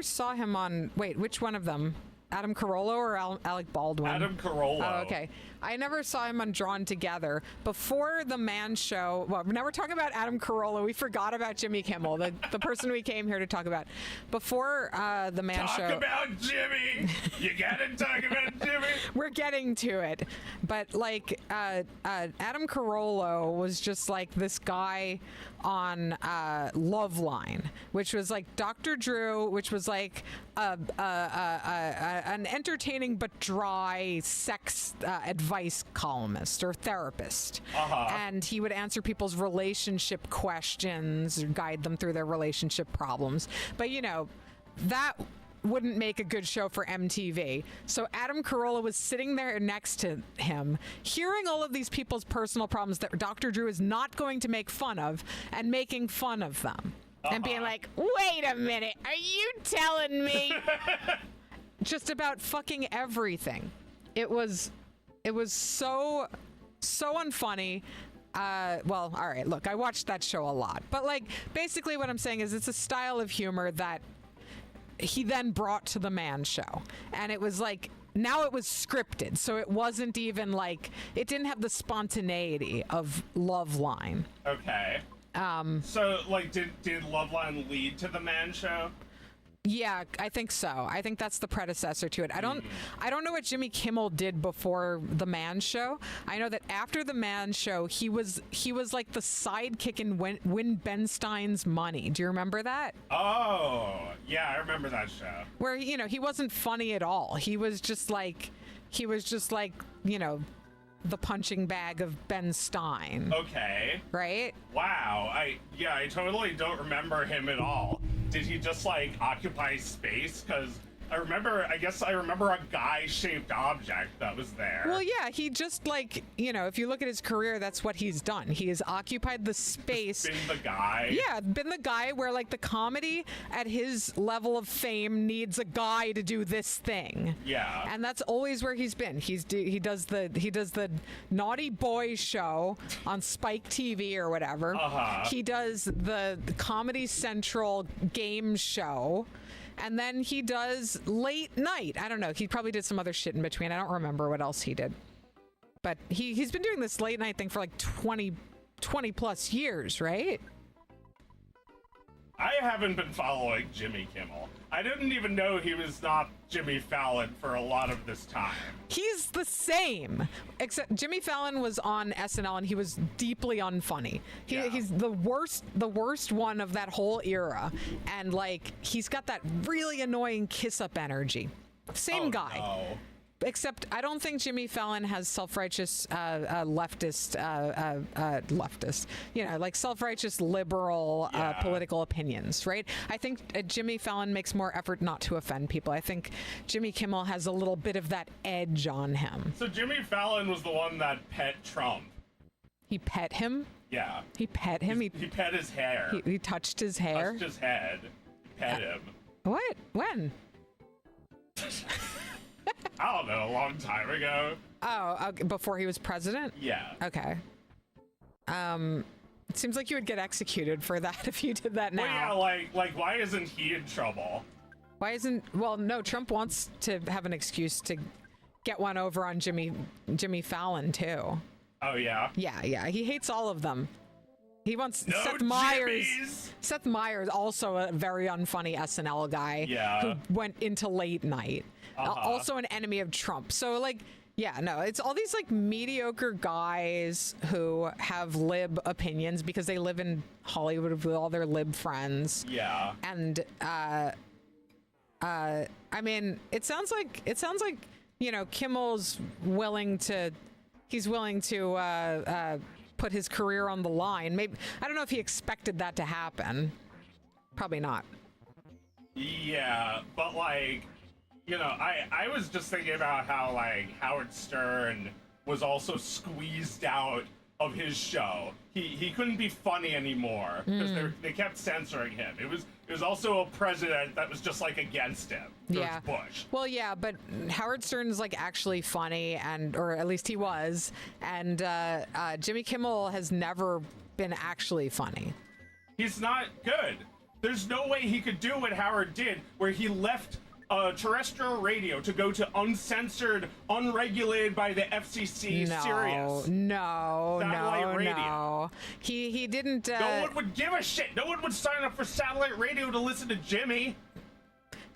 saw him on. Wait, which one of them? Adam Carolla or Alec Baldwin? Adam Carolla. Oh, okay. I never saw him on Drawn Together. Before the man show, well, now we're talking about Adam Carolla. We forgot about Jimmy Kimmel, the person we came here to talk about. Before the man show. Talk about Jimmy! You gotta talk about Jimmy! We're getting to it. But, like, Adam Carolla was just like this guy on Loveline, which was like Dr. Drew, which was like an entertaining but dry sex advice columnist or therapist. And he would answer people's relationship questions or guide them through their relationship problems. But, that wouldn't make a good show for MTV. So Adam Carolla was sitting there next to him, hearing all of these people's personal problems that Dr. Drew is not going to make fun of, and making fun of them. And being like, wait a minute, are you telling me? Just about fucking everything. It was so unfunny. Well, all right, look, I watched that show a lot. But, like, basically what I'm saying is it's a style of humor that he then brought to the man show. And it was like, now it was scripted, so it wasn't even like, it didn't have the spontaneity of Loveline. Okay. So, like, did Loveline lead to the man show? Yeah, I think so. I think that's the predecessor to it. I don't know what Jimmy Kimmel did before the Man Show. I know that after the Man Show, he was like the sidekick in Win Ben Stein's Money. Do you remember that? Oh, yeah, I remember that show. Where he wasn't funny at all. He was just like the punching bag of Ben Stein, Okay. right? Wow. I totally don't remember him at all. Did he just like occupy space? Because I guess I remember a guy-shaped object that was there. Well, yeah, he just like, if you look at his career, that's what he's done. He has occupied the space. Been the guy. Yeah, been the guy where like the comedy at his level of fame needs a guy to do this thing. Yeah. And that's always where he's been. He does the Naughty Boy show on Spike TV or whatever. Uh-huh. He does the Comedy Central game show. And then he does late night. I don't know. He probably did some other shit in between. I don't remember what else he did. But he's been doing this late night thing for like 20 plus years, right? I haven't been following Jimmy Kimmel. I didn't even know he was not Jimmy Fallon for a lot of this time. He's the same, except Jimmy Fallon was on SNL and he was deeply unfunny. He's the worst one of that whole era, and like he's got that really annoying kiss-up energy. Same guy. No. Except I don't think Jimmy Fallon has self-righteous leftist, like self-righteous liberal political opinions, right? I think Jimmy Fallon makes more effort not to offend people. I think Jimmy Kimmel has a little bit of that edge on him. So Jimmy Fallon was the one that pet Trump. He pet him? Yeah. He pet him? He pet his hair. He touched his hair? Touched his head. Pet him. What? When? I don't know, a long time ago. Oh, okay, before he was president? Yeah. Okay. It seems like you would get executed for that if you did that now. Well, yeah, like why isn't he in trouble? Why isn't? Well, no. Trump wants to have an excuse to get one over on Jimmy Fallon too. Oh yeah. Yeah. He hates all of them. He wants No Seth Meyers. Jimmys! Seth Meyers, also a very unfunny SNL guy. Yeah. Who went into late night. Also an enemy of Trump. So like. Yeah, no, it's all these like mediocre guys who have lib opinions because they live in Hollywood with all their lib friends. Yeah. And I mean, it sounds like Kimmel's willing to put his career on the line. Maybe I don't know if he expected that to happen. Probably not. Yeah, but like, I was just thinking about how like Howard Stern was also squeezed out of his show. He couldn't be funny anymore because they kept censoring him. It was also a president that was just like against him. George Bush. Well, yeah, but Howard Stern's like actually funny, or at least he was, and Jimmy Kimmel has never been actually funny. He's not good. There's no way he could do what Howard did, where he left terrestrial radio to go to uncensored, unregulated by the FCC Sirius. No. Radio. He didn't. No one would give a shit. No one would sign up for satellite radio to listen to Jimmy.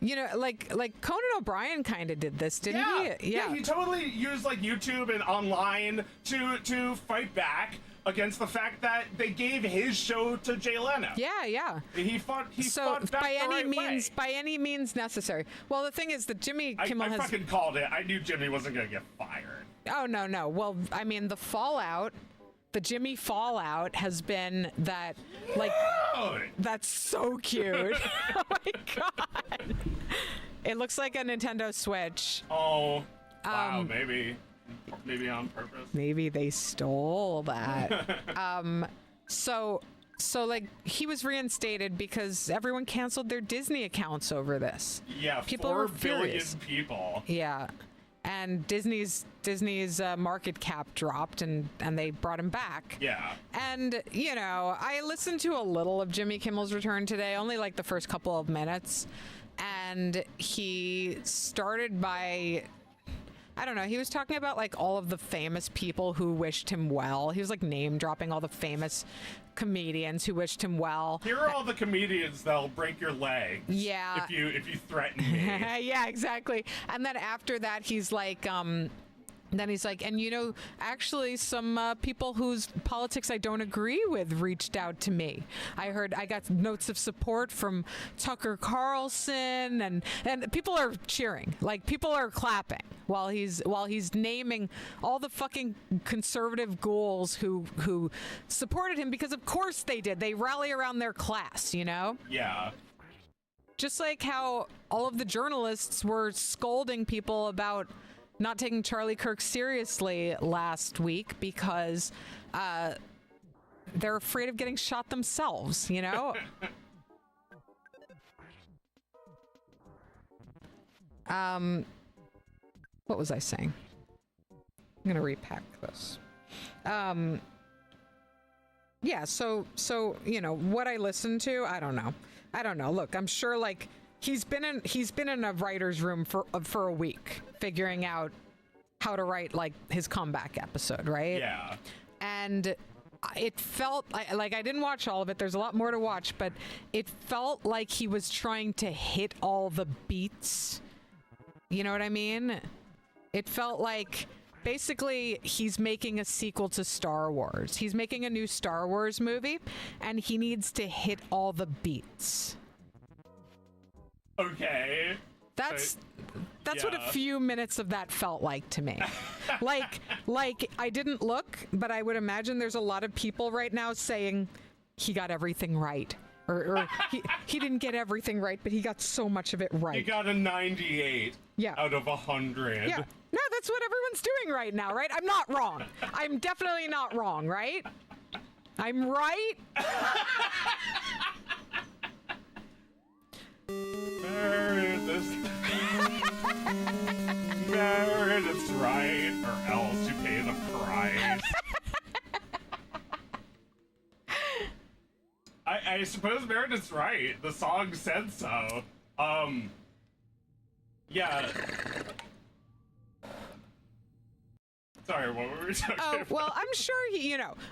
Like Conan O'Brien kind of did this, didn't he? Yeah, he totally used like YouTube and online to fight back against the fact that they gave his show to Jay Leno. Yeah. He fought back by any way. By any means necessary. Well, the thing is that Jimmy Kimmel I fucking called it. I knew Jimmy wasn't gonna get fired. Oh no. Well, I mean, the Jimmy fallout has been that, like, that's so cute. Oh my god. It looks like a Nintendo Switch. Oh, wow, maybe on purpose. Maybe they stole that. So like he was reinstated because everyone canceled their Disney accounts over this. Yeah, people 4 were billion furious. people. Yeah. And Disney's market cap dropped, and they brought him back. Yeah. And, I listened to a little of Jimmy Kimmel's return today, only like the first couple of minutes. And he started by, I don't know, he was talking about like all of the famous people who wished him well. He was like name dropping all the famous comedians who wished him well. Here are all the comedians that'll break your legs. Yeah. If you threaten me. Yeah, exactly. And then after that, he's like, And then he's like, and actually some people whose politics I don't agree with reached out to me. I got notes of support from Tucker Carlson, and people are cheering. Like, people are clapping while he's naming all the fucking conservative ghouls who supported him, because of course they did. They rally around their class, Yeah. Just like how all of the journalists were scolding people about not taking Charlie Kirk seriously last week because they're afraid of getting shot themselves, What was I saying? I'm gonna repack this. Yeah, so what I listened to, I don't know. Look, I'm sure like he's been in a writer's room for a week figuring out how to write like his comeback episode, right? Yeah. And it felt like I didn't watch all of it. There's a lot more to watch, but it felt like he was trying to hit all the beats. You know what I mean? It felt like basically he's making a sequel to Star Wars. He's making a new Star Wars movie, and he needs to hit all the beats. Okay. That's yeah. what a few minutes of that felt like to me. like I didn't look, but I would imagine there's a lot of people right now saying he got everything right. Or he didn't get everything right, but he got so much of it right. He got a 98 out of 100. Yeah. No, that's what everyone's doing right now, right? I'm not wrong. I'm definitely not wrong, right? I'm right. Meredith's right, or else you pay the price. I suppose Meredith's right. The song said so. Yeah. Sorry, what were we talking about? Well, I'm sure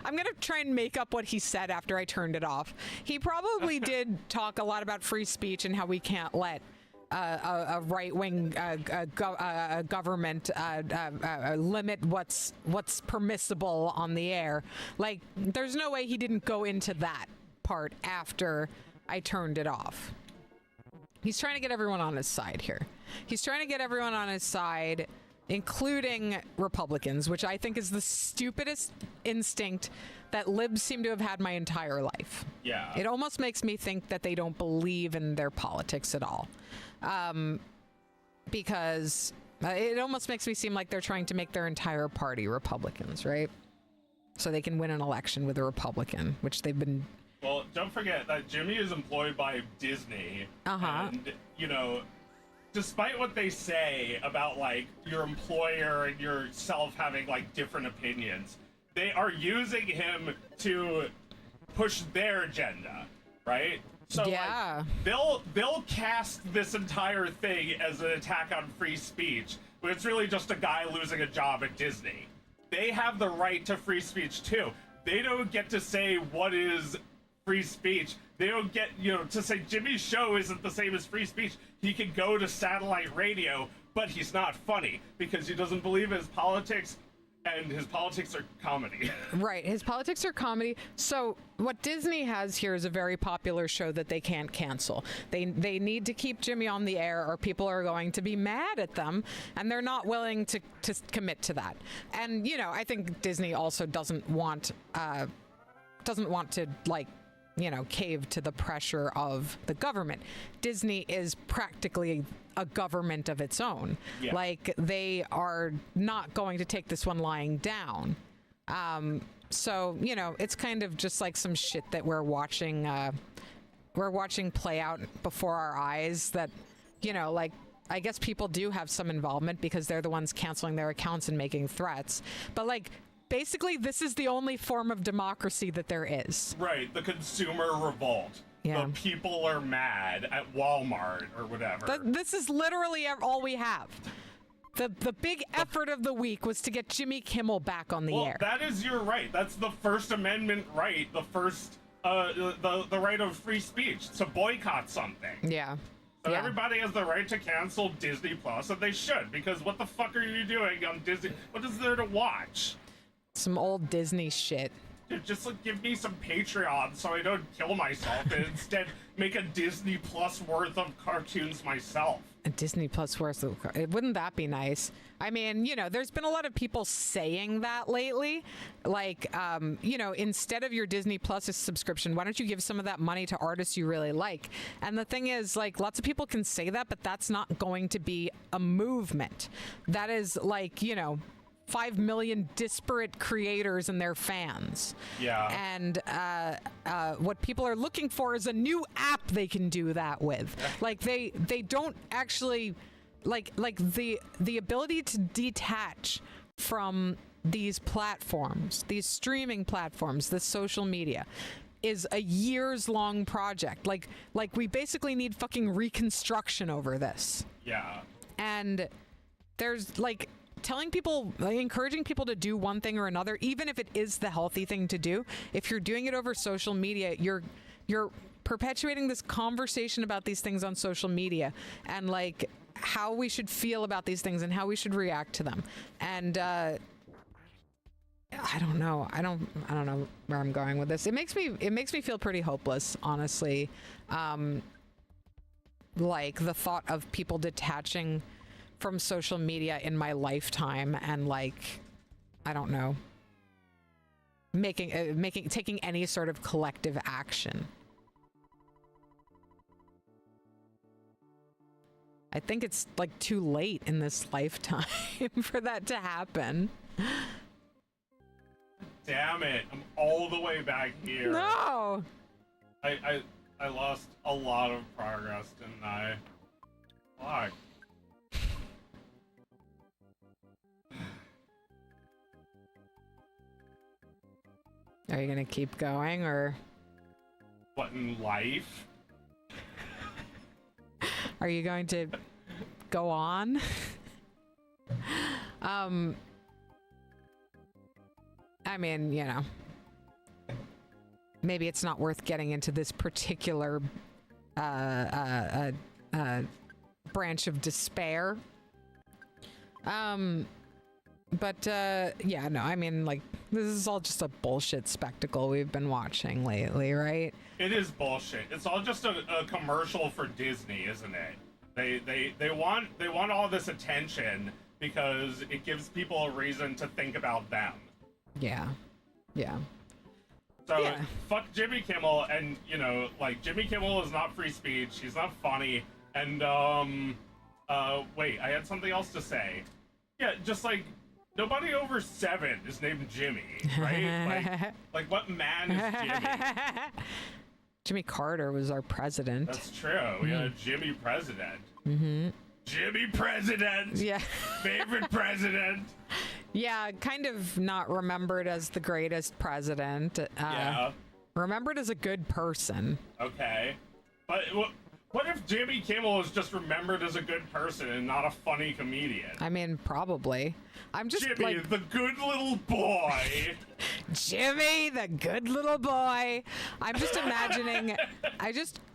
I'm going to try and make up what he said after I turned it off. He probably did talk a lot about free speech and how we can't let a right-wing government limit what's permissible on the air. Like, there's no way he didn't go into that part after I turned it off. He's trying to get everyone on his side here. He's trying to get everyone on his side, including Republicans, which I think is the stupidest instinct that libs seem to have had my entire life. Yeah. It almost makes me think that they don't believe in their politics at all. Because it almost makes me seem like they're trying to make their entire party Republicans, right? So they can win an election with a Republican, which they've been... Well, don't forget that Jimmy is employed by Disney. Uh-huh. And, despite what they say about, like, your employer and yourself having, like, different opinions, they are using him to push their agenda, right? So, yeah. Like, they'll cast this entire thing as an attack on free speech, but it's really just a guy losing a job at Disney. They have the right to free speech, too. They don't get to say what is free speech. They don't get, to say Jimmy's show isn't the same as free speech. He can go to satellite radio, but he's not funny because he doesn't believe in his politics, and his politics are comedy. Right. His politics are comedy. So what Disney has here is a very popular show that they can't cancel. They need to keep Jimmy on the air, or people are going to be mad at them, and they're not willing to commit to that. And, I think Disney also doesn't want to, like, cave to the pressure of the government. Disney is practically a government of its own. Yeah. Like, they are not going to take this one lying down. So, it's kind of just like some shit that we're watching play out before our eyes that, like, I guess people do have some involvement because they're the ones canceling their accounts and making threats. But, like, basically, this is the only form of democracy that there is. Right, the consumer revolt. Yeah. The people are mad at Walmart or whatever. This is literally all we have. The big effort of the week was to get Jimmy Kimmel back on the air. That is your right. That's the First Amendment right. The first, the right of free speech to boycott something. Yeah. So Yeah. everybody has the right to cancel Disney Plus, and they should, because what the fuck are you doing on Disney? What is there to watch? Some old Disney shit. Dude, just like give me some Patreon so I don't kill myself and instead make a Disney Plus worth of cartoons myself. A Disney Plus worth of, wouldn't that be nice? I mean, you know, there's been a lot of people saying that lately. Like, you know, instead of your Disney Plus subscription, why don't you give some of that money to artists you really like? And the thing is, like, lots of people can say that, but that's not going to be a movement. That is like, you know, 5 million disparate creators and their fans. Yeah. And what people are looking for is a new app they can do that with. Like they don't actually like the ability to detach from these platforms, these streaming platforms, the social media is a years long project. Like we basically need fucking reconstruction over this. Yeah. And there's like telling people, like, encouraging people to do one thing or another, even if it is the healthy thing to do. If you're doing it over social media, you're perpetuating this conversation about these things on social media and like how we should feel about these things and how we should react to them. And I don't know. I don't know where I'm going with this. It makes me feel pretty hopeless, honestly. Like the thought of people detaching from social media in my lifetime and like, I don't know, taking any sort of collective action. I think it's like too late in this lifetime for that to happen. Damn it. I'm all the way back here. No. I lost a lot of progress, didn't I? Fuck. Are you gonna keep going or? What, in life? Are you going to go on? I mean, you know, maybe it's not worth getting into this particular branch of despair. But yeah, no, I mean, like, this is all just a bullshit spectacle we've been watching lately, right? It is bullshit. It's all just a commercial for Disney, isn't it? They want all this attention because it gives people a reason to think about them. Yeah. Yeah. So Yeah. fuck Jimmy Kimmel, and you know, like, Jimmy Kimmel is not free speech. He's not funny. And wait, I had something else to say. Yeah, just like, nobody over 7 is named Jimmy, right? like what man is Jimmy? Jimmy Carter was our president. That's true. We had a Jimmy president. Mm-hmm. Jimmy president. Yeah. Favorite president. Yeah, kind of not remembered as the greatest president. Yeah. Remembered as a good person. Okay. But what if Jimmy Kimmel is just remembered as a good person and not a funny comedian? I mean, probably. I'm just Jimmy, like, the good little boy. Jimmy, the good little boy. I'm just imagining,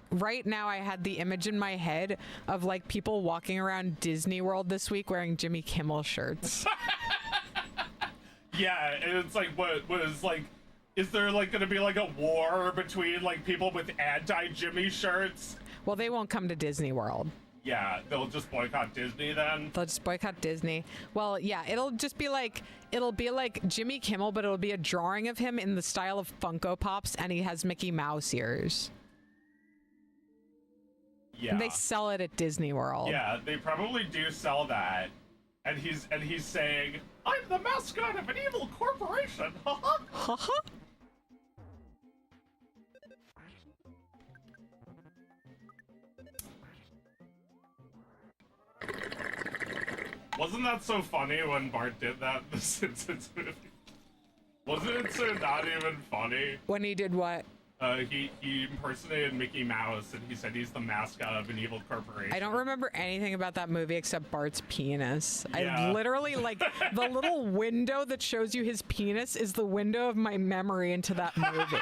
right now I had the image in my head of like people walking around Disney World this week wearing Jimmy Kimmel shirts. Yeah, and it's like, what was like, is there like gonna be like a war between like people with anti-Jimmy shirts? Well, they won't come to Disney World. Yeah, they'll just boycott Disney then. They'll just boycott Disney. Well, yeah, it'll be like Jimmy Kimmel, but it'll be a drawing of him in the style of Funko Pops, and he has Mickey Mouse ears. Yeah. And they sell it at Disney World. Yeah, they probably do sell that. And he's saying, "I'm the mascot of an evil corporation." Haha. Wasn't that so funny when Bart did that in the Simpsons movie? Wasn't it so not even funny? When he did what? He impersonated Mickey Mouse, and he said he's the mascot of an evil corporation. I don't remember anything about that movie except Bart's penis. Yeah. I literally, like, the little window that shows you his penis is the window of my memory into that movie.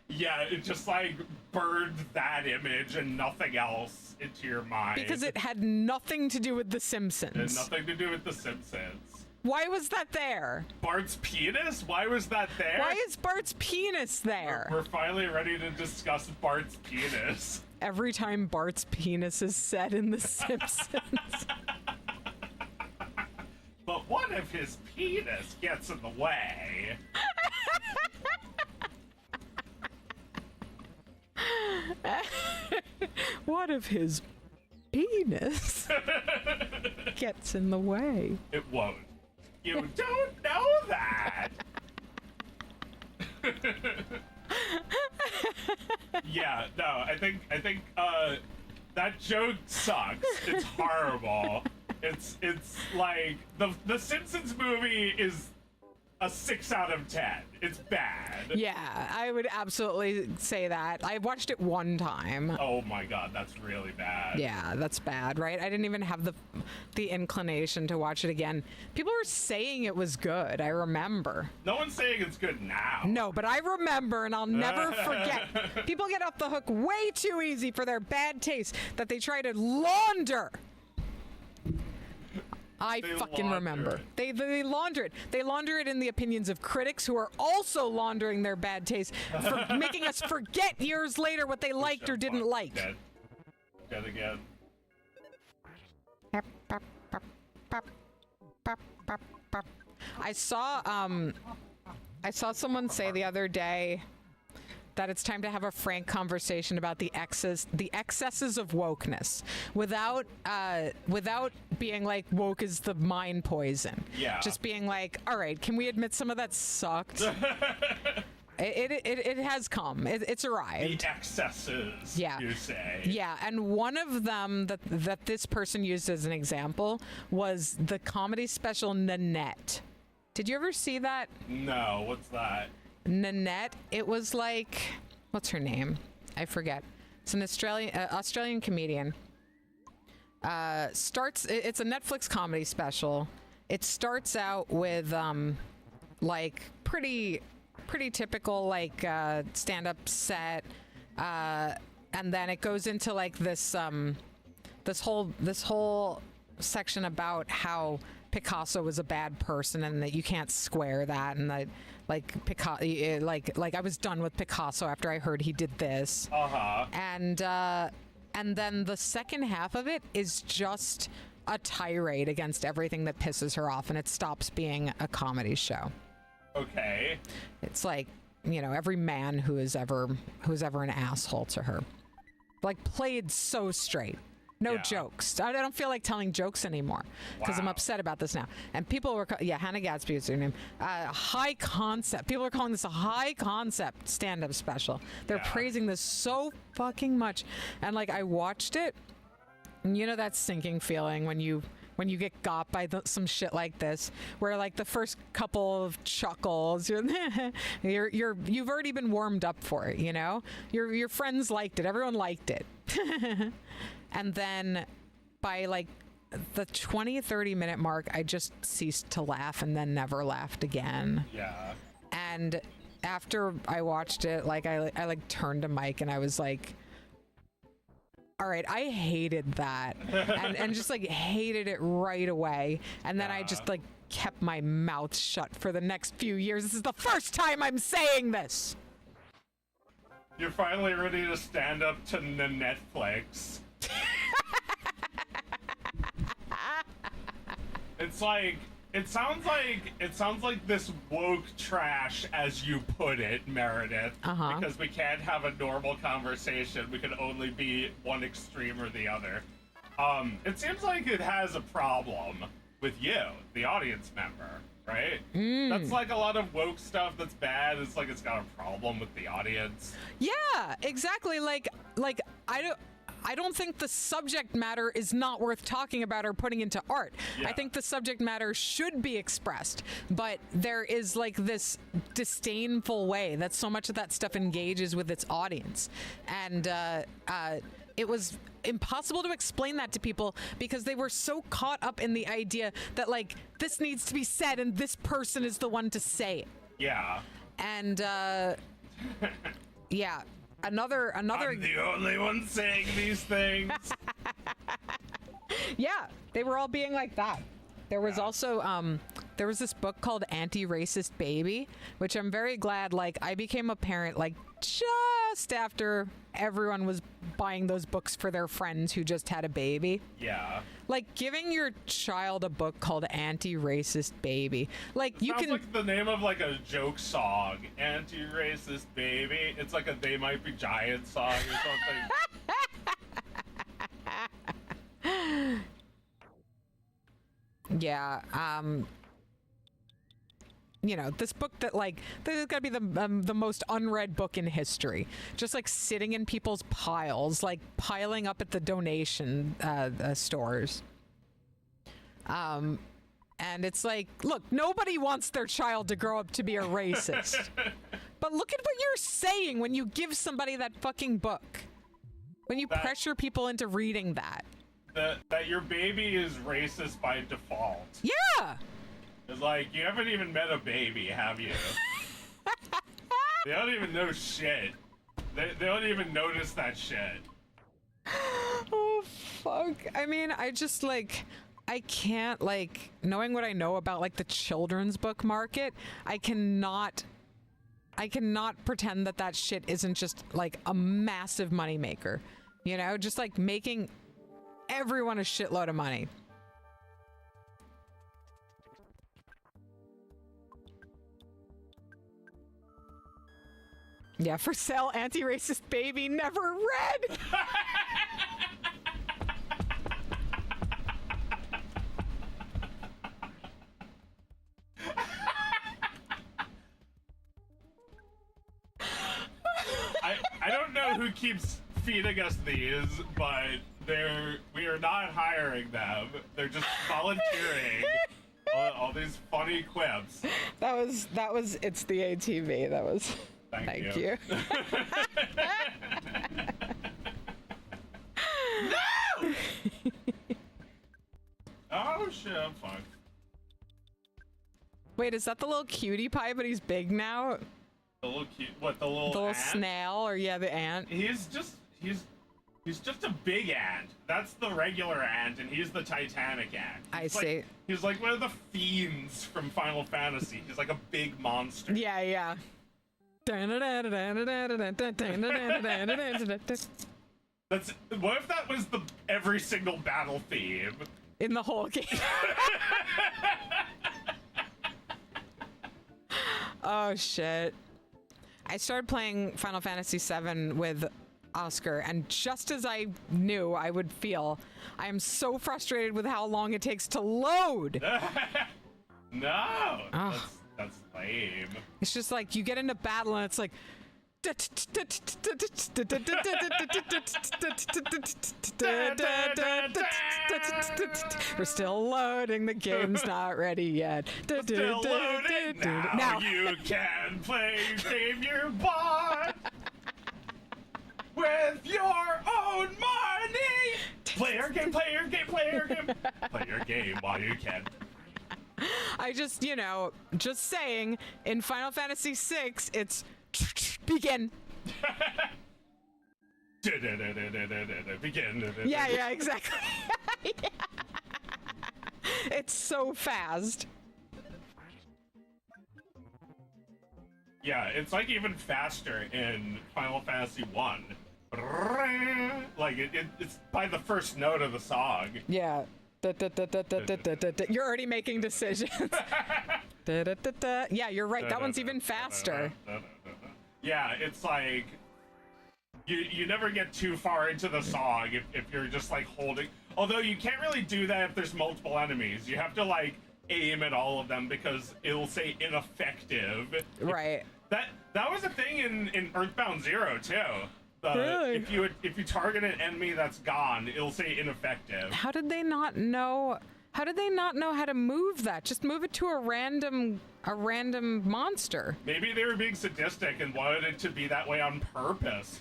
Yeah, it's just like burned that image and nothing else into your mind? Because it had nothing to do with The It had Simpsons. nothing to do with The Simpsons. Why was that there? Bart's penis? Why was that there? Why is Bart's penis there? We're finally ready to discuss Bart's penis. Every time Bart's penis is said in The Simpsons. But what if his penis gets in the way? What if his penis gets in the way? It won't. You don't know that. Yeah, no, I think that joke sucks. It's horrible. It's like the Simpsons movie is a 6 out of 10. It's bad. Yeah, I would absolutely say that. I watched it one time. Oh my god, that's really bad. Yeah, that's bad, right? I didn't even have the inclination to watch it again. People were saying it was good. I remember. No one's saying it's good now. No, but I remember, and I'll never forget. People get off the hook way too easy for their bad taste that they try to launder. I fucking remember. They launder it. They launder it in the opinions of critics who are also laundering their bad taste for making us forget years later what they liked or didn't like. Dead. Dead again. I saw someone say the other day that it's time to have a frank conversation about the excesses of wokeness without being like woke is the mind poison. Yeah. Just being like, all right, can we admit some of that sucked? It has come. It's arrived. The excesses, Yeah. you say. Yeah, and one of them that this person used as an example was the comedy special Nanette. Did you ever see that? No, what's that? Nanette, it was like, what's her name? I forget. It's an Australian comedian. It's a Netflix comedy special. It starts out with like pretty typical like stand-up set, and then it goes into like this whole section about how Picasso was a bad person and that you can't square that, and that like Picasso, like I was done with Picasso after I heard he did this. And then the second half of it is just a tirade against everything that pisses her off, and it stops being a comedy show. Okay. It's like, you know, every man who's ever an asshole to her, like played so straight. No Yeah. jokes. I don't feel like telling jokes anymore because I'm Wow. upset about this now. And people were, Hannah Gadsby is her name. High concept. People are calling this a high concept stand-up special. They're Yeah. praising this so fucking much. And like, I watched it, and you know that sinking feeling when you get got by some shit like this, where like the first couple of chuckles, you've already been warmed up for it, you know? Your friends liked it, everyone liked it. And then by like the 20-30 minute mark, I just ceased to laugh and then never laughed again. Yeah. And after I watched it, like I like turned to Mike and I was like, all right, I hated that, and just like hated it right away. And then I just like kept my mouth shut for the next few years. This is the first time I'm saying this. You're finally ready to stand up to the Netflix. It's like it sounds like this woke trash, as you put it, Meredith. Because we can't have a normal conversation. We can only be one extreme or the other. It seems like it has a problem with you, the audience member, right? That's like a lot of woke stuff that's bad. It's like it's got a problem with the audience. Yeah, exactly. Like I don't think the subject matter is not worth talking about or putting into art. Yeah. I think the subject matter should be expressed, but there is like this disdainful way that so much of that stuff engages with its audience. And it was impossible to explain that to people because they were so caught up in the idea that like this needs to be said and this person is the one to say it. Yeah. And yeah. another I'm the only one saying these things. Yeah, they were all being like that. There was also there was this book called Anti-Racist Baby, which I'm very glad like I became a parent like just after everyone was buying those books for their friends who just had a baby. Yeah. Like giving your child a book called Anti-Racist Baby. Like you Sounds can like the name of like a joke song. Anti-racist baby. It's like a They Might Be Giant song or something. Yeah, you know, this book that like this is gotta be the most unread book in history. Just like sitting in people's piles, like piling up at the donation stores. And it's like, look, nobody wants their child to grow up to be a racist. But look at what you're saying when you give somebody that fucking book. When you pressure people into reading that. That your baby is racist by default. Yeah. It's like, you haven't even met a baby, have you? They don't even know shit. They don't even notice that shit. Oh, fuck. I mean, I just, like, I can't, like, knowing what I know about, like, the children's book market, I cannot pretend that that shit isn't just, like, a massive moneymaker. You know, just, like, making everyone a shitload of money. Yeah, for sale, anti-racist baby, never read. I don't know who keeps feeding us these, but we are not hiring them. They're just volunteering all these funny quips. That was it's the ATV. That was thank you. No! Oh shit, I'm fucked. Wait, is that the little cutie pie, but he's big now? The little cute, what, the little ant? Snail, or yeah, the ant? He's just a big ant. That's the regular ant, and he's the Titanic ant. I see. He's like one of the fiends from Final Fantasy. He's like a big monster. Yeah, yeah. What if that was the every single battle theme? In the whole game. Oh, shit. I started playing Final Fantasy VII with Oscar, and just as I knew I would feel, I am so frustrated with how long it takes to load. No, that's lame. It's just like you get into battle and it's like we're still loading, the game's not ready yet. Still loading. Now you can play your game you bought with your own money. Play your game, play your game, play your game. Play your game while you can. I just, you know, just saying, in Final Fantasy VI, it's begin. Begin. Yeah, exactly. Yeah. It's so fast. Yeah, it's like even faster in Final Fantasy 1. Like it's by the first note of the song. Yeah. You're already making decisions. Yeah, you're right. That one's even faster. Yeah, it's like you never get too far into the song if you're just like holding. Although you can't really do that if there's multiple enemies. You have to like aim at all of them because it'll say ineffective. Right. That was a thing in Earthbound 0 too. Really? If you target an enemy that's gone, it'll say ineffective. How did they not know? How did they not know how to move that? Just move it to a random monster. Maybe they were being sadistic and wanted it to be that way on purpose.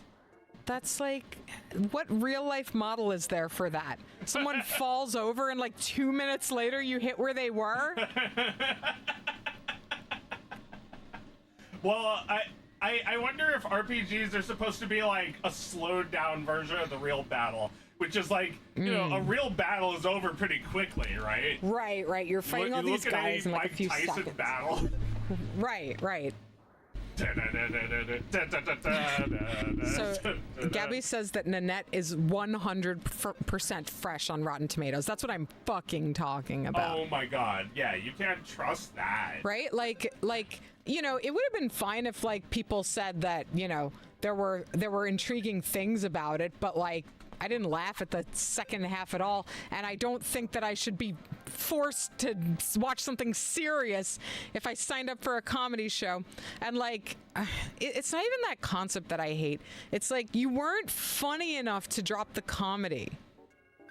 That's like, what real life model is there for that? Someone falls over and like 2 minutes later you hit where they were? Well, I wonder if RPGs are supposed to be like a slowed down version of the real battle, which is like, you know, a real battle is over pretty quickly, right? Right. You're fighting all these guys in like a few Tyson seconds. battle. Right. So Gabby says that Nanette is 100% fresh on Rotten Tomatoes. That's what I'm fucking talking about. Oh my god. Yeah, you can't trust that. Right? Like, you know, it would have been fine if like people said that, you know, there were intriguing things about it, but like I didn't laugh at the second half at all, and I don't think that I should be forced to watch something serious if I signed up for a comedy show. And like, it's not even that concept that I hate. It's like you weren't funny enough to drop the comedy.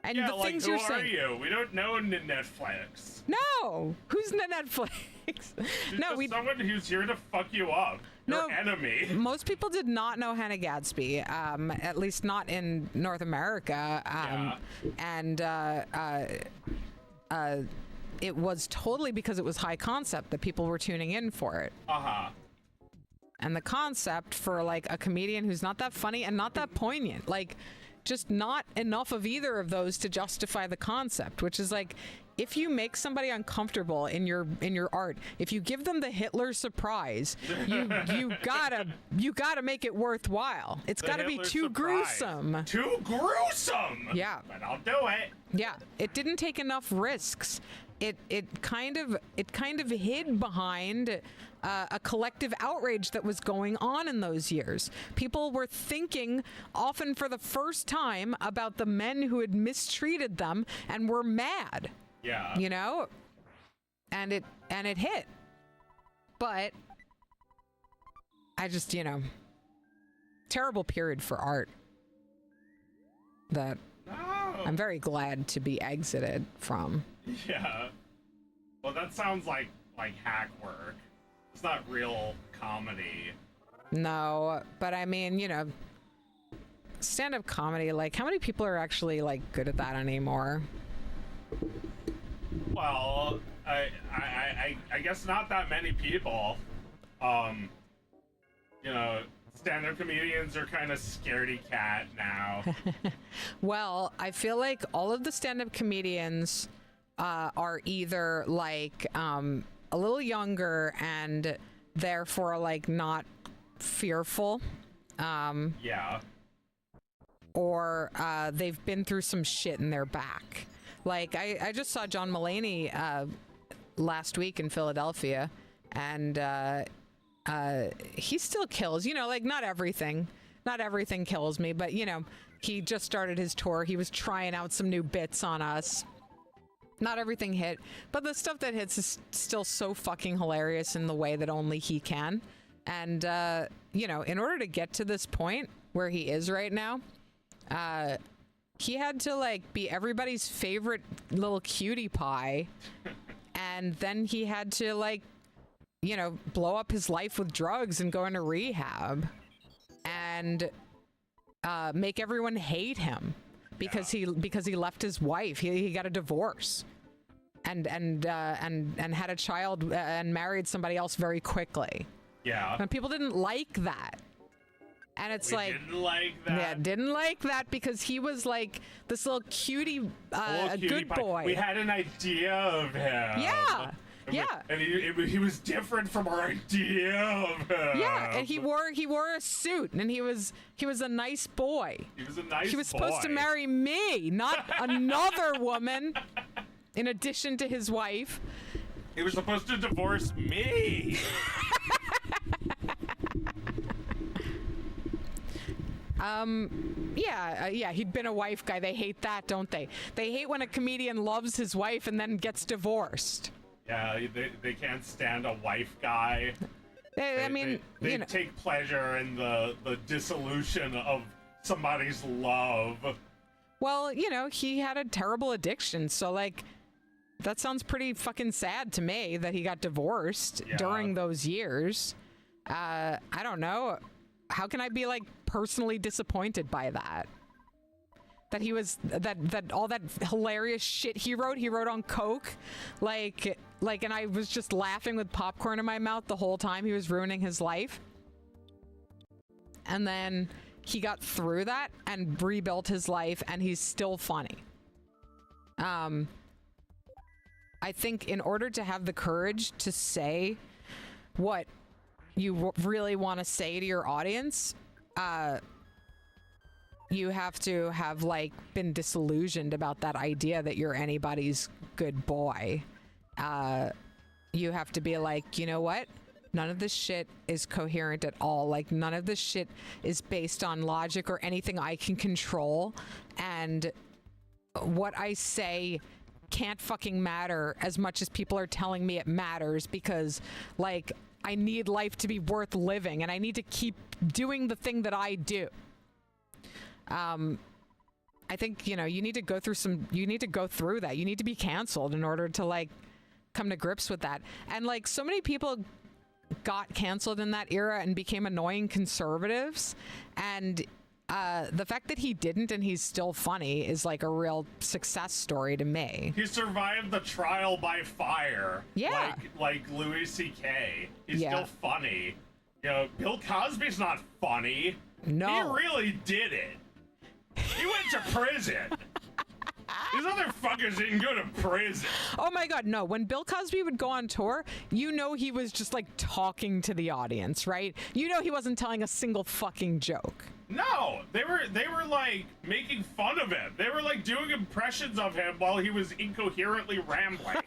And Yeah, the like, things who you're are saying. you? We don't know Netflix. No, who's the Netflix? She's No, just someone who's here to fuck you up. Your No. enemy. Most people did not know Hannah Gadsby, at least not in North America. And it was totally because it was high concept that people were tuning in for it. Uh-huh. And the concept for like a comedian who's not that funny and not that poignant, like just not enough of either of those to justify the concept, which is like, if you make somebody uncomfortable in your art, if you give them the Hitler surprise, you gotta make it worthwhile. It's The got to be Hitler too surprise. gruesome. Too gruesome. Yeah. But I'll do it. Yeah, it didn't take enough risks. It kind of hid behind a collective outrage that was going on in those years. People were thinking, often for the first time, about the men who had mistreated them and were mad. Yeah. You know, and it hit. But I just, you know, terrible period for art that No. I'm very glad to be exited from. Yeah. Well, that sounds like hack work. It's not real comedy. No, but I mean, you know, stand-up comedy, like how many people are actually like good at that anymore? Well, I guess not that many people. You know, stand-up comedians are kind of scaredy cat now. Well, I feel like all of the stand-up comedians are either like a little younger and therefore like not fearful, Yeah. or they've been through some shit in their back. Like I just saw John Mulaney last week in Philadelphia, and he still kills. You know, like not everything kills me, but you know, he just started his tour. He was trying out some new bits on us. Not everything hit, but the stuff that hits is still so fucking hilarious in the way that only he can. And you know, in order to get to this point where he is right now, he had to like be everybody's favorite little cutie pie, and then he had to like, you know, blow up his life with drugs and go into rehab, and make everyone hate him because he left his wife. He got a divorce, and had a child and married somebody else very quickly. Yeah. And people didn't like that. And it's We like, didn't like that. yeah, didn't like that because he was like this little cutie, Little cutie good pie. boy. We had an idea of him. Yeah, And we- yeah. And he was different from our idea of him. Yeah, and he wore a suit, and he was a nice boy. He was a nice He was supposed to boy. marry me, not another woman, in addition to his wife. He was supposed to divorce me. Yeah, he'd been a wife guy. They hate that, don't they? They hate when a comedian loves his wife and then gets divorced. Yeah, they can't stand a wife guy. I mean, they you know, take pleasure in the dissolution of somebody's love. well, you know, he had a terrible addiction, so like, that sounds pretty fucking sad to me that he got divorced Yeah. during those years. I don't know. How can I be like personally disappointed by that? That he was that all that hilarious shit he wrote on coke, like, and I was just laughing with popcorn in my mouth the whole time he was ruining his life. and then he got through that and rebuilt his life, and he's still funny. I think in order to have the courage to say what you really want to say to your audience, you have to have like been disillusioned about that idea that you're anybody's good boy. You have to be like, you know what? None of this shit is coherent at all. Like, none of this shit is based on logic or anything I can control. And what I say can't fucking matter as much as people are telling me it matters, because, like, I need life to be worth living and I need to keep doing the thing that I do. I think, you know, you need to go through that. You need to be canceled in order to, like, come to grips with that. And, like, so many people got canceled in that era and became annoying conservatives, and the fact that he didn't and he's still funny is like a real success story to me. He survived the trial by fire. Yeah. Like Louis C.K. He's Yeah. still funny. You know, Bill Cosby's not funny. No. He really did it. He went to prison. These other fuckers didn't go to prison. Oh my God, no. When Bill Cosby would go on tour, you know he was just like talking to the audience, right? You know he wasn't telling a single fucking joke. No, they were like making fun of him. They were like doing impressions of him while he was incoherently rambling.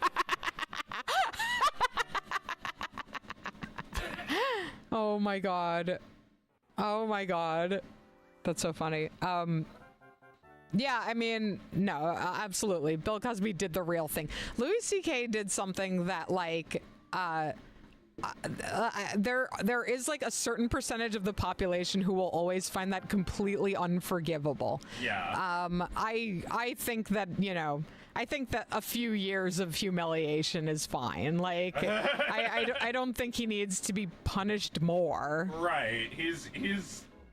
Oh my God. Oh my God. That's so funny. Yeah, I mean, no, absolutely. Bill Cosby did the real thing. Louis C.K. did something that, like, there is like a certain percentage of the population who will always find that completely unforgivable. Yeah. I think that, you know, I think that a few years of humiliation is fine. Like, I don't think he needs to be punished more. Right. He's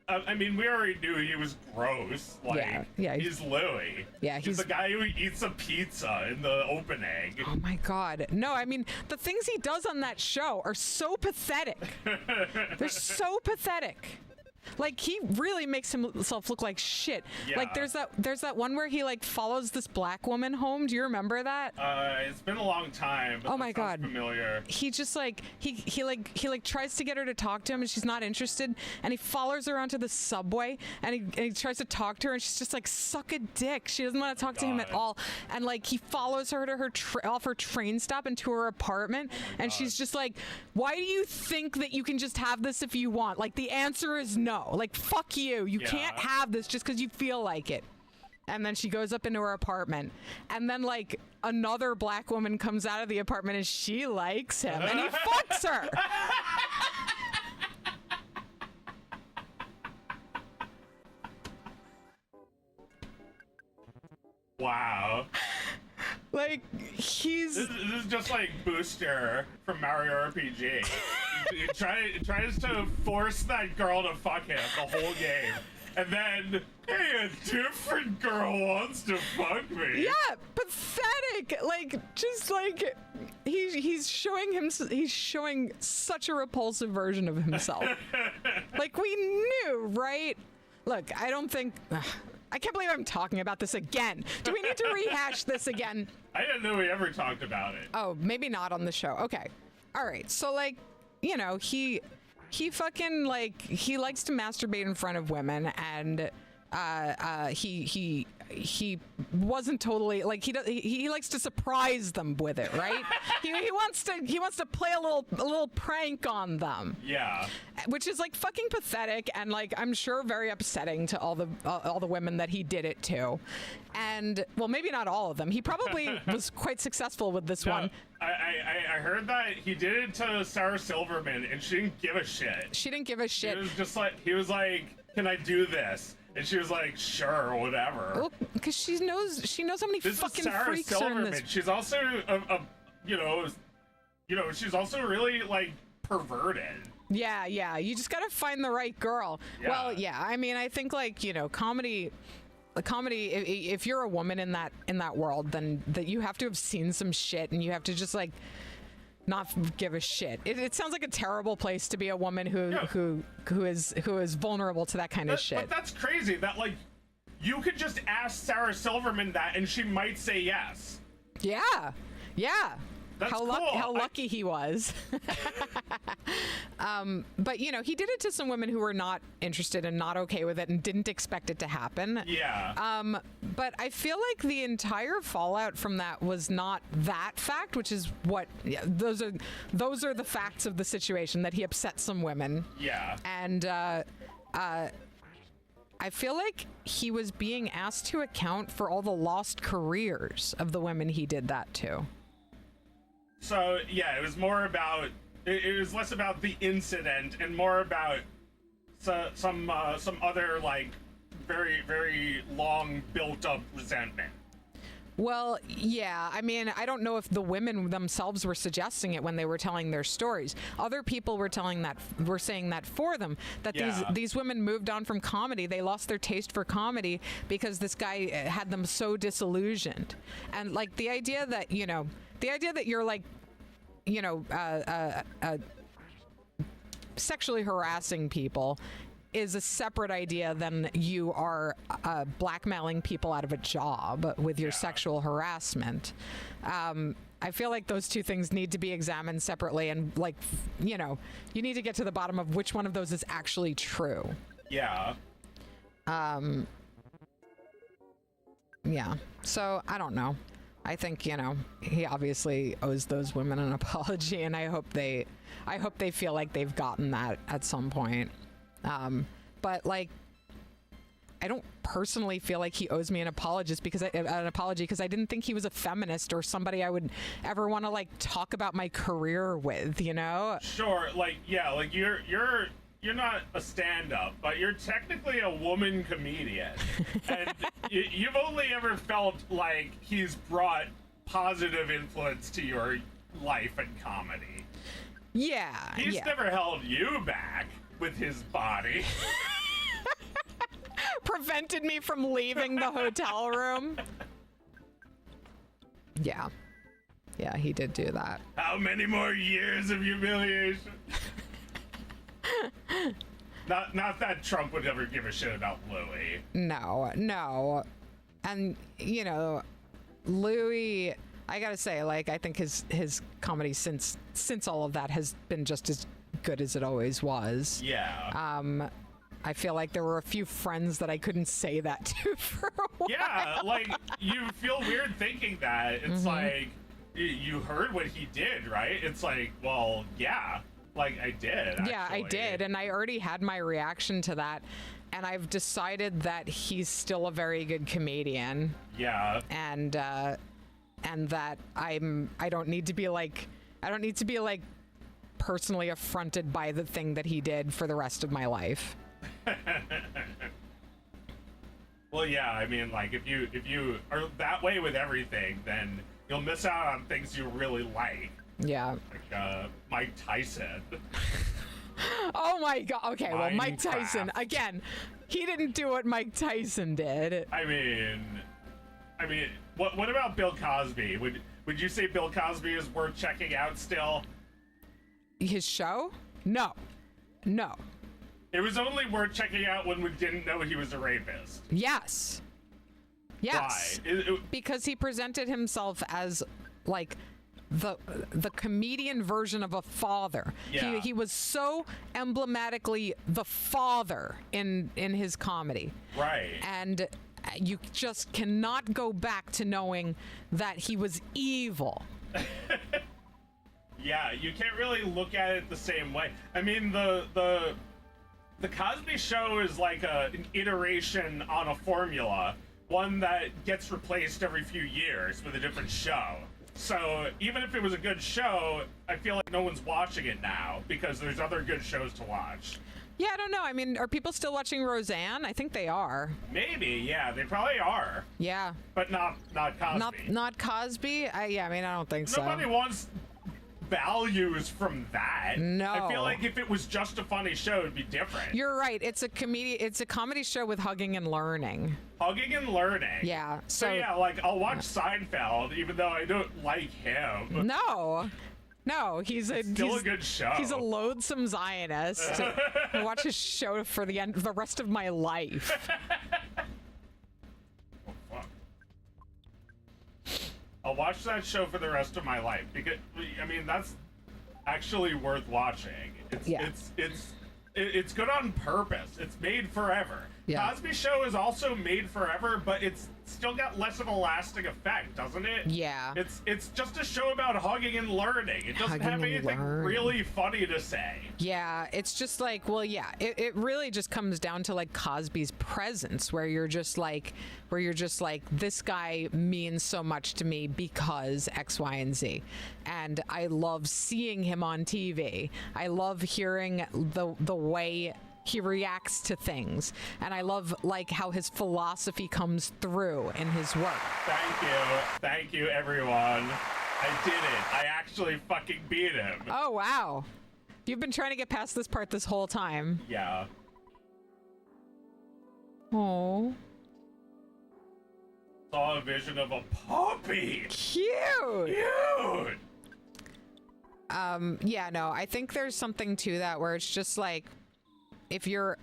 I mean, we already knew he was gross. Like, yeah. He's Louis. Yeah, he's the guy who eats a pizza in the opening. Oh my God. No, I mean, the things he does on that show are so pathetic. They're so pathetic. Like, he really makes himself look like shit. Yeah. Like, there's that one where he like follows this black woman home. Do you remember that? It's been a long time. But Oh my God. Familiar. He just like he tries to get her to talk to him and she's not interested, and he follows her onto the subway and he tries to talk to her and she's just like, suck a dick. She doesn't want to talk to him at all, and like he follows her to her off her train stop into her apartment, and she's just like, why do you think that you can just have this if you want? Like, the answer is no. Like, fuck you. You can't have this just because you feel like it. And then she goes up into her apartment, and then like another black woman comes out of the apartment and she likes him and he fucks her. Wow. Like, This is just like Booster from Mario RPG. he tries to force that girl to fuck him the whole game. And then, hey, a different girl wants to fuck me. Yeah, pathetic. Like, just like he's showing such a repulsive version of himself. Like, we knew, right? Look, I don't think. I can't believe I'm talking about this again. Do we need to rehash this again? I didn't know we ever talked about it. Oh, maybe not on the show. Okay. All right. So, like, you know, he fucking, like, he likes to masturbate in front of women, and he wasn't totally like he likes to surprise them with it, right? he wants to play a little prank on them. Yeah. Which is like fucking pathetic, and like I'm sure very upsetting to all the women that he did it to. And well, maybe not all of them. He probably was quite successful with this one. I heard that he did it to Sarah Silverman, and she didn't give a shit. She didn't give a shit. He was like, can I do this? And she was like, sure, whatever. Well, because she knows how many This fucking is Sarah freaks Silverman. are in this. She's also she's also really like perverted. Yeah, you just gotta find the right girl. Yeah. Well, yeah, I mean, I think like, you know, comedy, if you're a woman in that world, then that you have to have seen some shit, and you have to just like not give a shit. It sounds like a terrible place to be a woman Yeah. who is vulnerable to that kind of shit. But that's crazy. That like, you could just ask Sarah Silverman that, and she might say yes. Yeah. That's how cool. How lucky he was. But you know, he did it to some women who were not interested and not okay with it and didn't expect it to happen. Yeah. But I feel like the entire fallout from that was not that fact, which is what those are the facts of the situation, that he upset some women. Yeah. And I feel like he was being asked to account for all the lost careers of the women he did that to. So yeah, it was more about. It was less about the incident and more about some other like very very long built up resentment. Well, yeah. I mean, I don't know if the women themselves were suggesting it when they were telling their stories. Other people were saying that for them, that Yeah. these women moved on from comedy. They lost their taste for comedy because this guy had them so disillusioned. And like the idea that you're like, sexually harassing people is a separate idea than you are blackmailing people out of a job with your sexual harassment. I feel like those two things need to be examined separately, and like, you need to get to the bottom of which one of those is actually true. Yeah. Yeah. So I don't know. I think, he obviously owes those women an apology, and I hope they feel like they've gotten that at some point. But like, I don't personally feel like he owes me an apology because I didn't think he was a feminist or somebody I would ever want to like talk about my career with, Sure. Like, yeah. Like you're not a stand-up, but you're technically a woman comedian, and you've only ever felt like he's brought positive influence to your life and comedy. Yeah. He's never held you back with his body. Prevented me from leaving the hotel room. Yeah. Yeah, he did do that. How many more years of humiliation? Not that Trump would ever give a shit about Louis. No. And, Louis, I gotta say, like, I think his comedy since all of that has been just as good as it always was. Yeah. I feel like there were a few friends that I couldn't say that to for a while. Yeah, like, you feel weird thinking that. It's like, you heard what he did, right? It's like, well, yeah. Like, I did, Yeah, I actually. did, and I already had my reaction to that, and I've decided that he's still a very good comedian. Yeah. And that I don't need to be like personally affronted by the thing that he did for the rest of my life. Well, yeah, I mean, like, if you are that way with everything, then you'll miss out on things you really like. Yeah. Like, Mike Tyson. Oh my God. Okay, well, Mike Tyson, Minecraft. again, he didn't do what Mike Tyson did. I mean, what about Bill Cosby? Would you say Bill Cosby is worth checking out still? His show? No. It was only worth checking out when we didn't know he was a rapist. Yes. Why? Because he presented himself as like the comedian version of a father. Yeah. He was so emblematically the father in his comedy. Right. And you just cannot go back to knowing that he was evil. Yeah, you can't really look at it the same way. I mean, the Cosby Show is like an iteration on a formula, one that gets replaced every few years with a different show. So even if it was a good show, I feel like no one's watching it now because there's other good shows to watch. Yeah, I don't know. I mean, are people still watching Roseanne? I think they are. Maybe, yeah, they probably are. Yeah. But not Cosby. Not Cosby? I don't think so. Nobody wants values from that. No. I feel like if it was just a funny show, it'd be different. You're right. It's a comedy show with hugging and learning. Hugging and learning. Yeah. So yeah, like I'll watch Seinfeld even though I don't like him. No. No, he's Still a good show. He's a loathsome Zionist. I watch his show for the rest of my life. Oh, fuck. I'll watch that show for the rest of my life because I mean that's actually worth watching. It's good on purpose. It's made forever. Yeah. Cosby Show is also made forever, but it's still got less of a lasting effect, doesn't it? Yeah. It's just a show about hugging and learning. It doesn't have anything really funny to say. Yeah, it's just like, well, yeah, it really just comes down to like Cosby's presence, where you're just like, this guy means so much to me because X, Y, and Z. And I love seeing him on TV. I love hearing the way he reacts to things, and I love like how his philosophy comes through in his work. Thank you everyone. I did it. I actually fucking beat him. Oh wow, you've been trying to get past this part this whole time. Yeah. Oh, saw a vision of a puppy. Cute. Yeah, no, I think there's something to that where it's just like, if your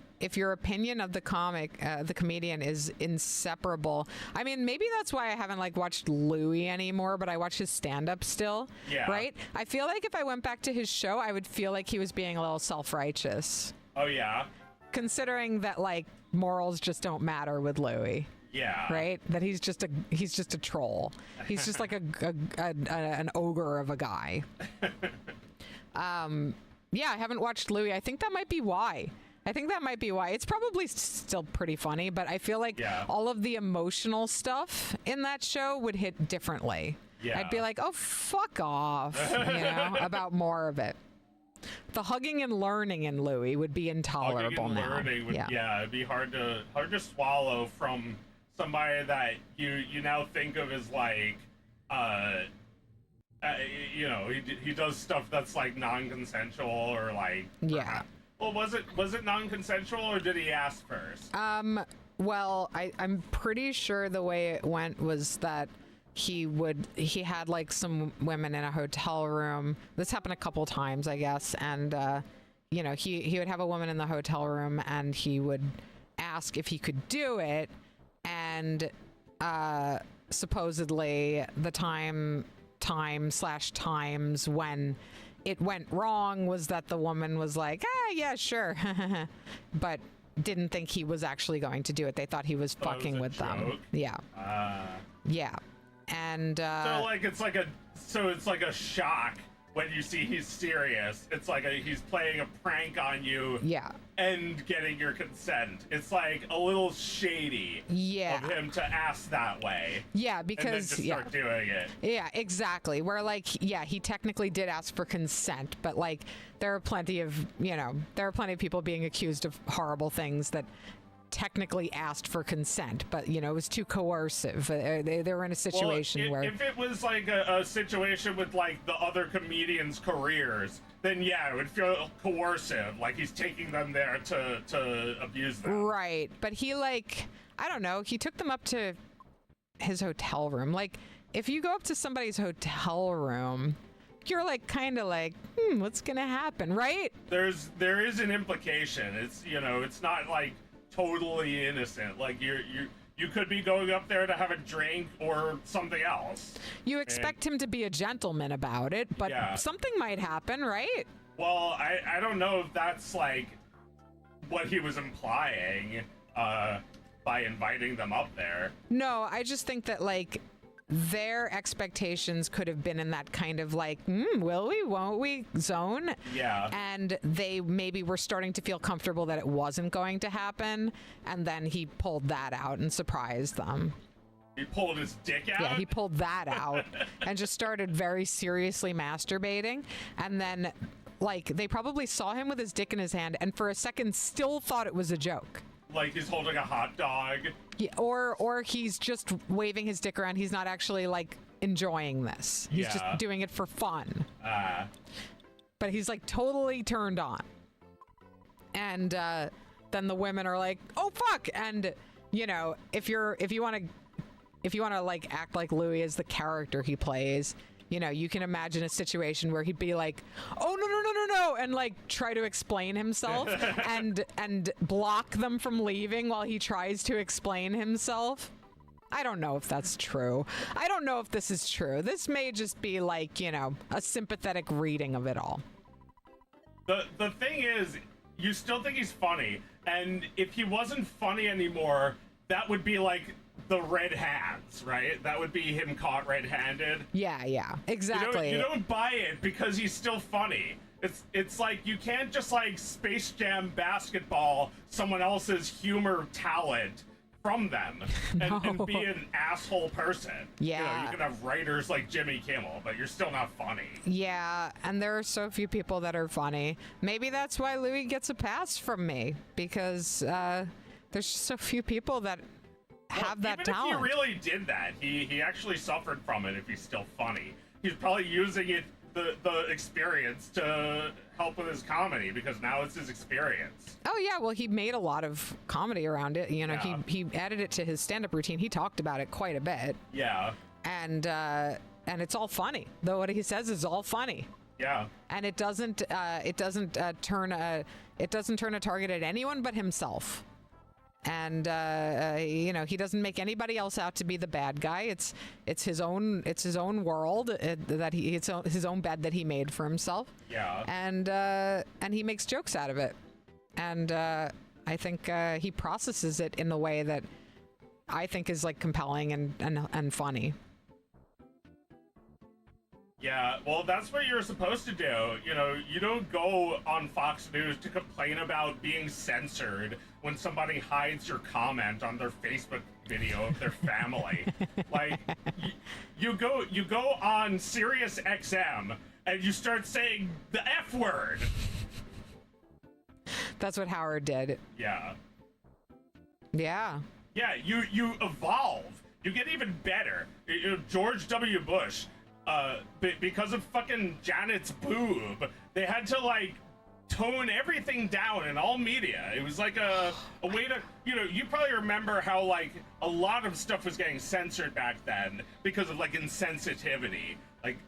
opinion of the comedian is inseparable. I mean, maybe that's why I haven't like watched Louis anymore, but I watch his stand-up still. Yeah. Right? I feel like if I went back to his show, I would feel like he was being a little self-righteous. Oh yeah. Considering that like morals just don't matter with Louis. Yeah. Right? That he's just a troll. He's just like an ogre of a guy. Yeah, I haven't watched Louis. I think that might be why. It's probably still pretty funny, but I feel like all of the emotional stuff in that show would hit differently. Yeah. I'd be like, oh, fuck off, about more of it. The hugging and learning in Louis would be intolerable hugging and now. Learning would, it'd be hard to swallow from somebody that you now think of as like, he does stuff that's like non-consensual or like well, was it non-consensual or did he ask first? Well, I'm pretty sure the way it went was that he had like some women in a hotel room. This happened a couple times, I guess, and he would have a woman in the hotel room and he would ask if he could do it, and supposedly the times when it went wrong was that the woman was like, yeah, sure, but didn't think he was actually going to do it. They thought he was fucking with them. Yeah. Yeah. And so it's like a shock when you see he's serious. It's like he's playing a prank on you. Yeah. And getting your consent. It's like a little shady. Yeah. Of him to ask that way. Yeah, because and then just start doing it. Yeah, exactly. Where like, he technically did ask for consent, but like there are plenty of people being accused of horrible things that technically asked for consent, but it was too coercive. They were in a situation where if it was like a situation with like the other comedians' careers, then yeah, it would feel coercive, like he's taking them there to abuse them. Right, but he like, I don't know, he took them up to his hotel room. Like, if you go up to somebody's hotel room, you're like kind of like, what's gonna happen, right? There is an implication. It's it's not like totally innocent. Like you could be going up there to have a drink or something else. You expect him to be a gentleman about it, but something might happen, right? Well, I don't know if that's like what he was implying by inviting them up there. No, I just think that like their expectations could have been in that kind of like, will we, won't we zone. Yeah. And they maybe were starting to feel comfortable that it wasn't going to happen. And then he pulled that out and surprised them. He pulled his dick out? Yeah, he pulled that out and just started very seriously masturbating. And then like they probably saw him with his dick in his hand and for a second still thought it was a joke. Like he's holding a hot dog. Yeah, or he's just waving his dick around. He's not actually like enjoying this. He's just doing it for fun. But he's like totally turned on. And then the women are like, "Oh fuck!" And if you want to like act like Louis is the character he plays, you know, you can imagine a situation where he'd be like, oh, no, and like try to explain himself and block them from leaving while he tries to explain himself. I don't know if that's true. I don't know if this is true. This may just be like, you know, a sympathetic reading of it all. The thing is, you still think he's funny, and if he wasn't funny anymore, that would be like the red hands, right? That would be him caught red-handed. Yeah, exactly. You don't buy it because he's still funny. It's like you can't just like Space Jam basketball someone else's humor talent from them and be an asshole person. Yeah. You know, you can have writers like Jimmy Kimmel, but you're still not funny. Yeah, and there are so few people that are funny. Maybe that's why Louis gets a pass from me, because there's so few people that have that talent. Even if he really did that, he actually suffered from it. If he's still funny, he's probably using it the experience to help with his comedy, because now it's his experience. Oh yeah, well he made a lot of comedy around it. You know, Yeah. he added it to his stand-up routine. He talked about it quite a bit. Yeah. And it's all funny. Though what he says is all funny. Yeah. And it doesn't turn a target at anyone but himself. And you know, he doesn't make anybody else out to be the bad guy. It's his own world that it's his own bed that he made for himself. Yeah. And he makes jokes out of it. And I think he processes it in the way that I think is like compelling and funny. Yeah, well, that's what you're supposed to do. You know, you don't go on Fox News to complain about being censored when somebody hides your comment on their Facebook video of their family. Like, you go on Sirius XM and you start saying the F word. That's what Howard did. Yeah. Yeah. Yeah, you evolve. You get even better. You know, George W. Bush, because of fucking Janet's boob, they had to like tone everything down in all media. It was like a way to, you know, you probably remember how like a lot of stuff was getting censored back then because of like insensitivity. Like,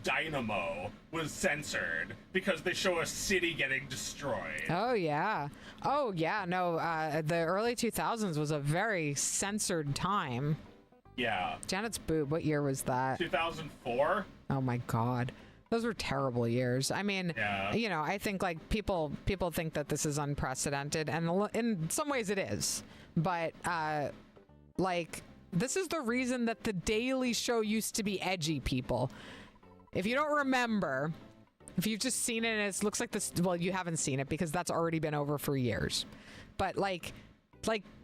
Dynamo was censored because they show a city getting destroyed. Oh yeah. No, the early 2000s was a very censored time. Yeah. Janet's boob, what year was that? 2004? Oh my God. Those were terrible years. I mean, Yeah. you know, I think like people think that this is unprecedented, and in some ways it is. But like, this is the reason that The Daily Show used to be edgy, people. If you don't remember, if you've just seen it and it looks like this, well, you haven't seen it because that's already been over for years. But like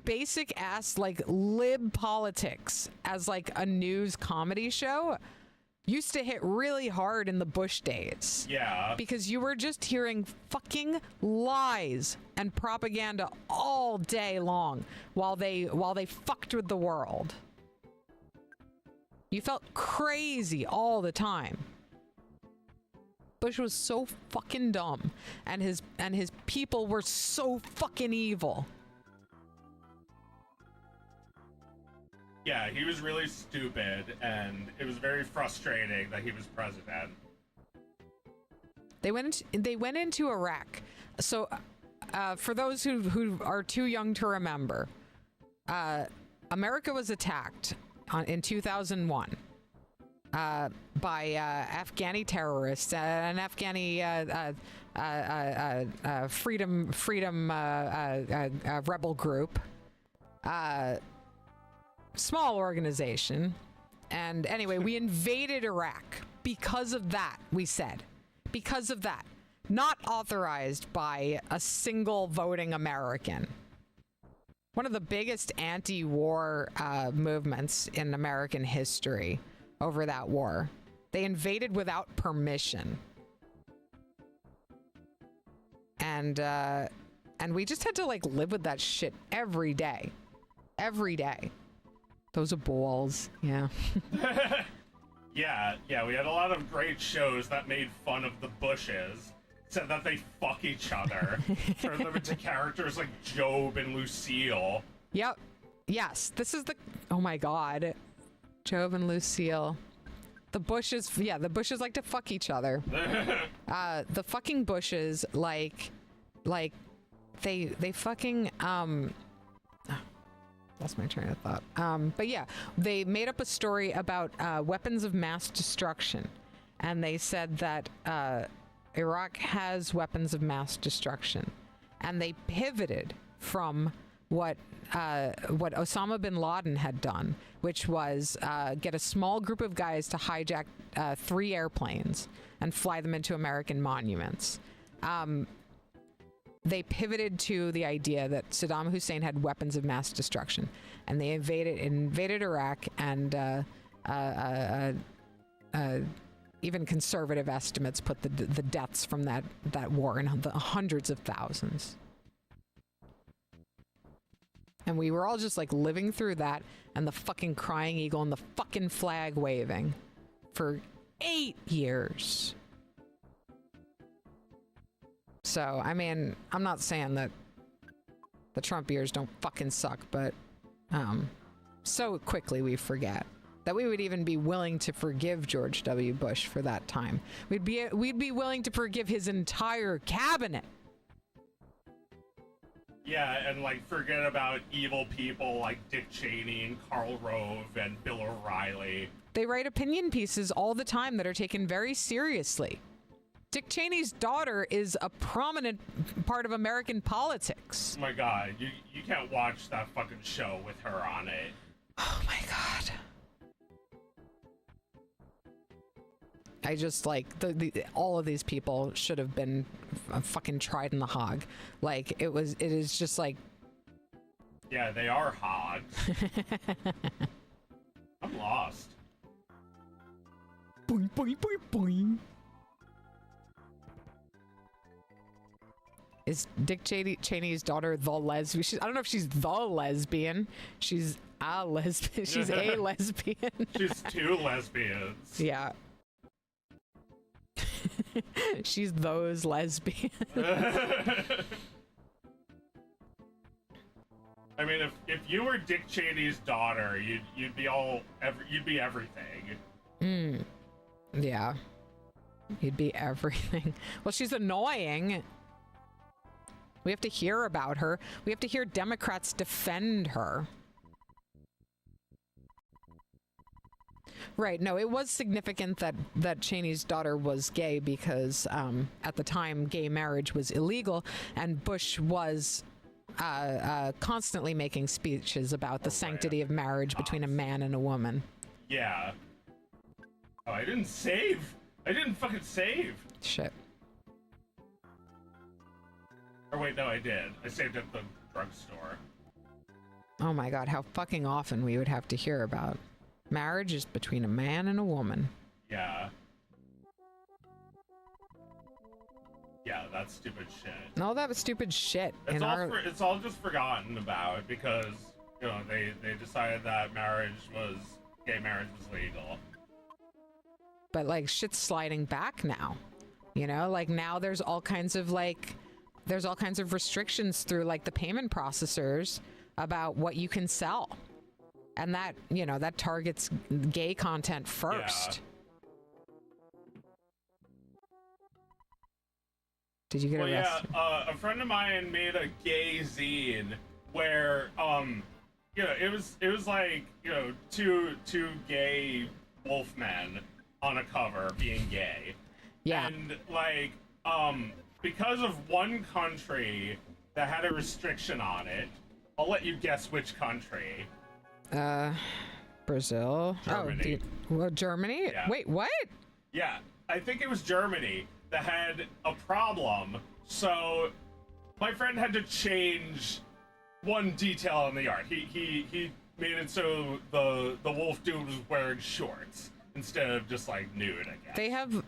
basic ass like lib politics as like a news comedy show used to hit really hard in the Bush days. Yeah. Because you were just hearing fucking lies and propaganda all day long while they fucked with the world. You felt crazy all the time. Bush was so fucking dumb, and his people were so fucking evil. Yeah, he was really stupid, and it was very frustrating that he was president. They went into Iraq. So, for those who are too young to remember, America was attacked in 2001 by Afghani terrorists, an Afghani freedom rebel group. Small organization. And anyway, we invaded Iraq because of that, we said. Because of that. Not authorized by a single voting American. One of the biggest anti-war movements in American history over that war. They invaded without permission. And we just had to like live with that shit every day. Every day. Those are balls, yeah. Yeah, we had a lot of great shows that made fun of the Bushes, said that they fuck each other, turned them into characters like Job and Lucille. Yep. Yes, this is the... Oh my God. Job and Lucille. The Bushes, yeah, the Bushes like to fuck each other. The fucking Bushes, like they fucking lost my train of thought. But yeah, they made up a story about weapons of mass destruction, and they said that Iraq has weapons of mass destruction, and they pivoted from what Osama bin Laden had done, which was get a small group of guys to hijack 3 airplanes and fly them into American monuments. They pivoted to the idea that Saddam Hussein had weapons of mass destruction, and they invaded Iraq, and even conservative estimates put the deaths from that war in the hundreds of thousands. And we were all just like living through that, and the fucking crying eagle and the fucking flag waving for 8 years. So, I mean, I'm not saying that the Trump years don't fucking suck, but so quickly we forget that we would even be willing to forgive George W. Bush for that time. We'd be willing to forgive his entire cabinet. Yeah, and like forget about evil people like Dick Cheney and Karl Rove and Bill O'Reilly. They write opinion pieces all the time that are taken very seriously. Dick Cheney's daughter is a prominent part of American politics. Oh my god, you can't watch that fucking show with her on it. Oh my god. I just like all of these people should have been fucking tried in the hog. Like it is just like. Yeah, they are hogs. I'm lost. Boing, boing, boing, boing. Is Dick Cheney's daughter the lesbian? I don't know if she's the lesbian. She's a lesbian. She's a lesbian. She's 2 lesbians. Yeah. She's those lesbians. I mean, if you were Dick Cheney's daughter, you'd be everything. Yeah. You'd be everything. Well, she's annoying. We have to hear about her. We have to hear Democrats defend her. Right. No, it was significant that Cheney's daughter was gay because at the time gay marriage was illegal, and Bush was constantly making speeches about the sanctity of marriage between a man and a woman. Yeah. Oh, I didn't fucking save. Shit. Or wait, no, I did. I saved at the drugstore. Oh my god, how fucking often we would have to hear about. Marriage is between a man and a woman. Yeah. Yeah, that's stupid shit. No, that was stupid shit. It's all just forgotten about because, you know, they decided that gay marriage was legal. But like shit's sliding back now. You know, like now there's all kinds of restrictions through like the payment processors about what you can sell. And that, you know, that targets gay content first. Yeah. Did you get arrested? Yeah, a friend of mine made a gay zine where, you know, it was like, you know, two gay wolfmen on a cover being gay. Yeah. And like, because of one country that had a restriction on it, I'll let you guess which country. Brazil. Germany. Well, Germany? Yeah. Wait, what? Yeah, I think it was Germany that had a problem. So my friend had to change one detail on the art. He made it so the wolf dude was wearing shorts instead of just like nude, I guess.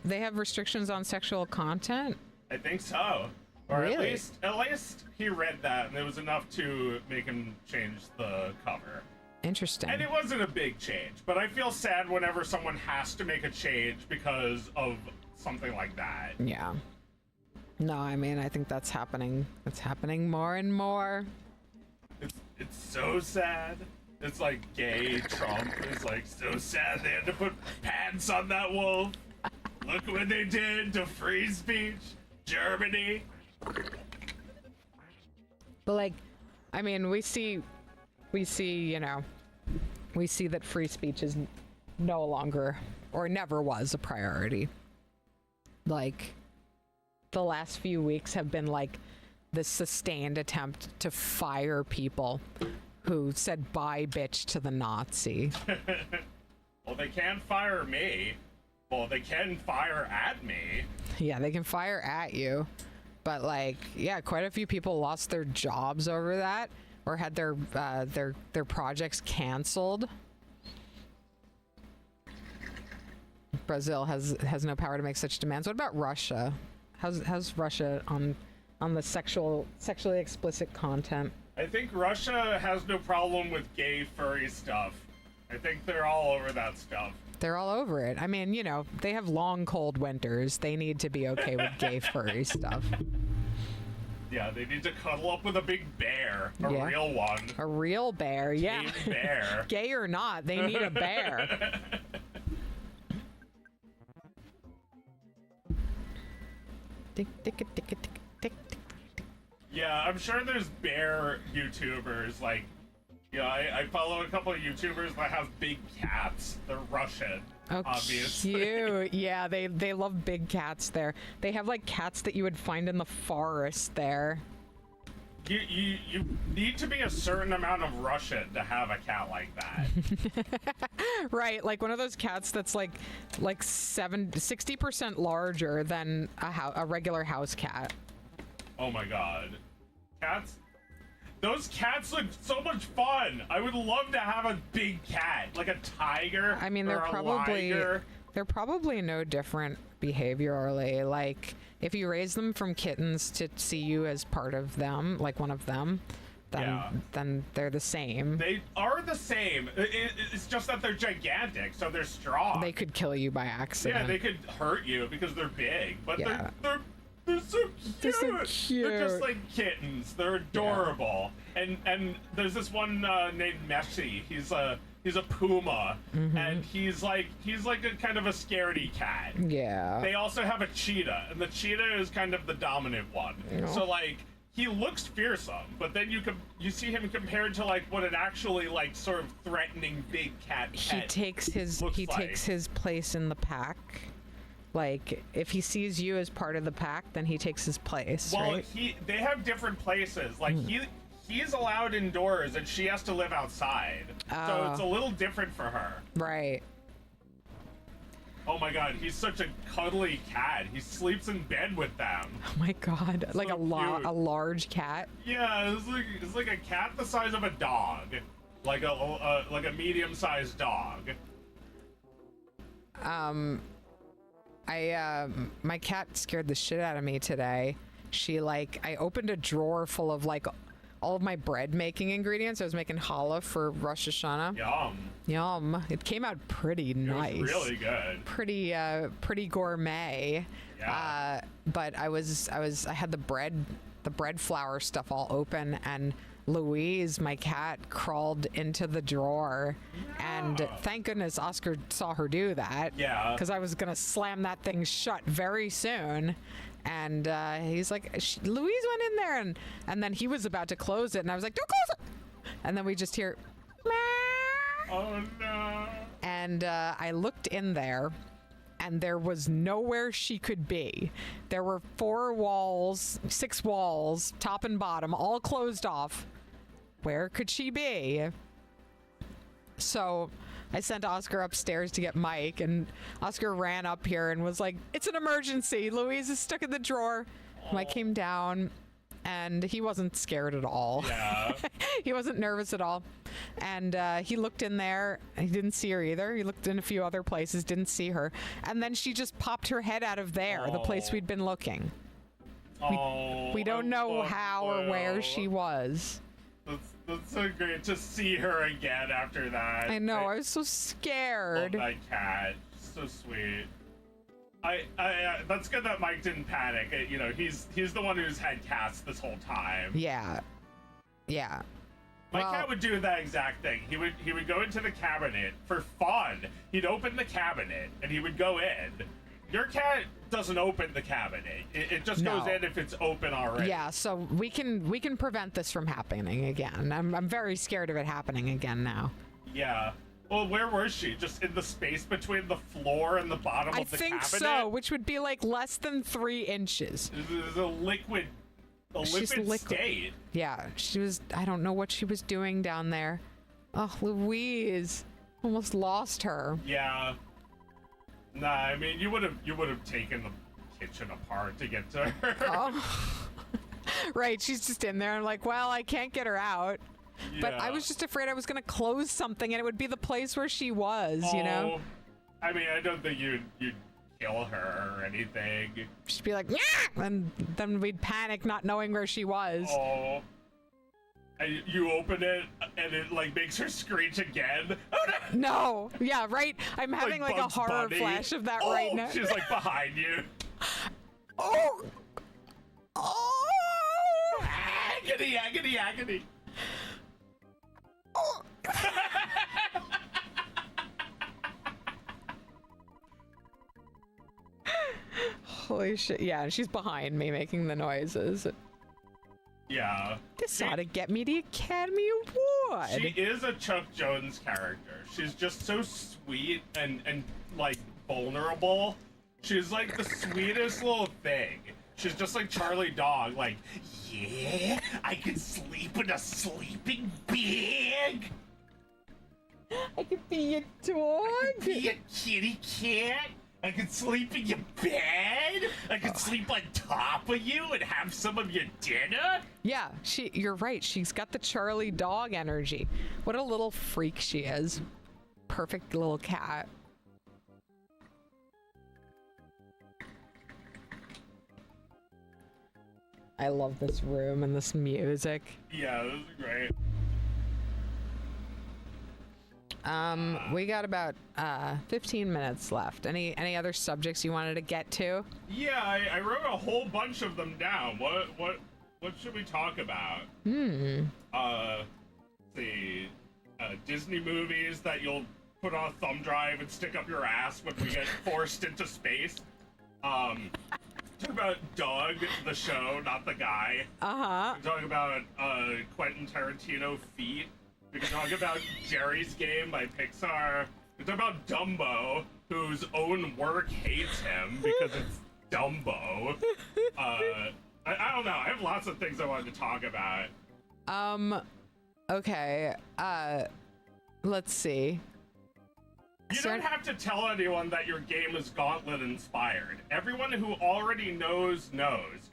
They have restrictions on sexual content? I think so. Or really? at least he read that and it was enough to make him change the cover. Interesting. And it wasn't a big change, but I feel sad whenever someone has to make a change because of something like that. Yeah. No, I mean, I think that's happening. It's happening more and more. It's so sad. It's like gay Trump is like so sad they had to put pants on that wolf. Look what they did to free speech, Germany. But like, I mean, we see, you know, we see that free speech is no longer or never was a priority. Like, the last few weeks have been like this sustained attempt to fire people who said bye bitch to the Nazi. Well, they can't fire me. Well, they can fire at me. Yeah, they can fire at you. But like, yeah, quite a few people lost their jobs over that or had their projects canceled. Brazil has no power to make such demands. What about Russia? How's Russia on the sexually explicit content? I think Russia has no problem with gay furry stuff. I think they're all over that stuff. They're all over it. I mean, you know, they have long, cold winters. They need to be okay with gay furry stuff. Yeah, they need to cuddle up with a big bear. A Yeah. real one. A real bear, yeah. Tame bear. Gay or not, they need a bear. Tick, tick, tick, tick, tick, tick, tick. Yeah, I'm sure there's bear YouTubers, like, you know, I follow a couple of YouTubers that have big cats. They're Russian, Oh, obviously. cute. Yeah, they love big cats there. They have like cats that you would find in the forest there. You need to be a certain amount of Russian to have a cat like that. Right, like one of those cats that's like 60% larger than a regular house cat. Oh my god. Cats? Those cats look so much fun. I would love to have a big cat, like a tiger. I mean, or a liger. they're probably no different behaviorally. Like if you raise them from kittens to see you as part of them, like one of them, then they're the same. They are the same. It's just that they're gigantic, so they're strong. They could kill you by accident. Yeah, they could hurt you because they're big, but Yeah. they're so cute. They're so cute. They're just like kittens. They're adorable. And there's this one named Messi. He's a puma, and he's like a kind of a scaredy cat. Yeah. They also have a cheetah, and the cheetah is kind of the dominant one. Yeah. So like he looks fearsome, but then you see him compared to like what an actually like sort of threatening big cat He pet takes his looks he like. takes his place in the pack. Like if he sees you as part of the pack, then he takes his place, Well, right? they have different places. Like he's allowed indoors, and she has to live outside. So it's a little different for her. Right. Oh my god, he's such a cuddly cat. He sleeps in bed with them. Oh my god, like So cute. a large cat. Yeah, it's like a cat the size of a dog, like a medium-sized dog. My cat scared the shit out of me today. I opened a drawer full of like all of my bread making ingredients. I was making challah for Rosh Hashanah. Yum. Yum. It came out pretty It nice. was really good. Pretty gourmet. Yeah. But I had the bread flour stuff all open, and Louise, my cat, crawled into the drawer, and thank goodness Oscar saw her do that. Yeah. Because I was gonna slam that thing shut very soon. And he's like, Louise went in there, and then he was about to close it, and I was like, don't close it. And then we just hear, meow. Oh no. And I looked in there, and there was nowhere she could be. There were 6 walls, top and bottom, all closed off. Where could she be? So I sent Oscar upstairs to get Mike, and Oscar ran up here and was like, it's an emergency. Louise is stuck in the drawer. Mike came down, and he wasn't scared at all. Yeah. He wasn't nervous at all. And he looked in there. He didn't see her either. He looked in a few other places, didn't see her. And then she just popped her head out of there, the place we'd been looking. We don't know how or where she was. That's so great to see her again after that. I know, I was so Love scared. that cat. So sweet. I that's good that Mike didn't panic. You know, he's the one who's had cats this whole time. Yeah. Yeah. My cat would do that exact thing. He would go into the cabinet for fun. He'd open the cabinet and he would go in. Your cat doesn't open the cabinet. It just goes in if it's open already. Yeah, so we can prevent this from happening again. I'm very scared of it happening again now. Yeah. Well, where was she? Just in the space between the floor and the bottom of the cabinet? I think so, which would be like less than 3 inches. This is a liquid state. Yeah, she was. I don't know what she was doing down there. Oh, Louise, almost lost her. Yeah. Nah, I mean, you would have taken the kitchen apart to get to her. Oh. Right, she's just in there. I'm like, well, I can't get her out. Yeah. But I was just afraid I was going to close something and it would be the place where she was, you know? I mean, I don't think you'd kill her or anything. She'd be like, yeah! And then we'd panic not knowing where she was. Oh. And you open it and it like makes her screech again. Oh no! No! Yeah, right? I'm having like a Bugs horror Bunny. flash of that right now. She's like behind you. Oh! Oh! Agony, agony, agony. Oh! Holy shit. Yeah, and she's behind me making the noises. Yeah. This ought to get me the Academy Award. She is a Chuck Jones character. She's just so sweet and like vulnerable. She's like the sweetest little thing. She's just like Charlie Dog, like, yeah, I can sleep in a sleeping bag. I could be a dog. Be a kitty cat. I can sleep in your bed. I can sleep on top of you and have some of your dinner. Yeah, you're right. She's got the Charlie Dog energy. What a little freak she is. Perfect little cat. I love this room and this music. Yeah, this is great. We got about 15 minutes left. Any other subjects you wanted to get to? Yeah, I wrote a whole bunch of them down. What should we talk about? The Disney movies that you'll put on a thumb drive and stick up your ass when we get forced into space. Talk about Doug, the show, not the guy. Uh-huh. We talk about Quentin Tarantino Feet. We can talk about Jerry's Game by Pixar. We talk about Dumbo, whose own work hates him because it's Dumbo. I don't know. I have lots of things I wanted to talk about. Okay. Let's see. You don't have to tell anyone that your game is Gauntlet inspired. Everyone who already knows,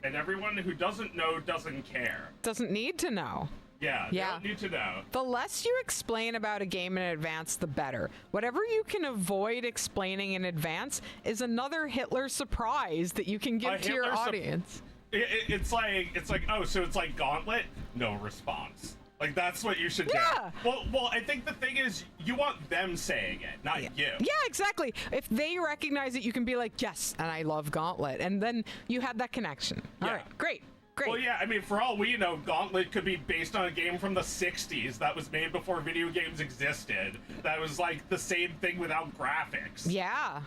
and everyone who doesn't know doesn't care. Doesn't need to know. Yeah, they don't need to know. The less you explain about a game in advance, the better. Whatever you can avoid explaining in advance is another Hitler surprise that you can give to your audience. It's like, oh, so it's like Gauntlet? No response. Like, that's what you should do. Well, I think the thing is, you want them saying it, not you. Yeah, exactly. If they recognize it, you can be like, yes, and I love Gauntlet. And then you have that connection. All right, great. Well, yeah, I mean, for all we know, Gauntlet could be based on a game from the 60s that was made before video games existed. That was like the same thing without graphics. Yeah.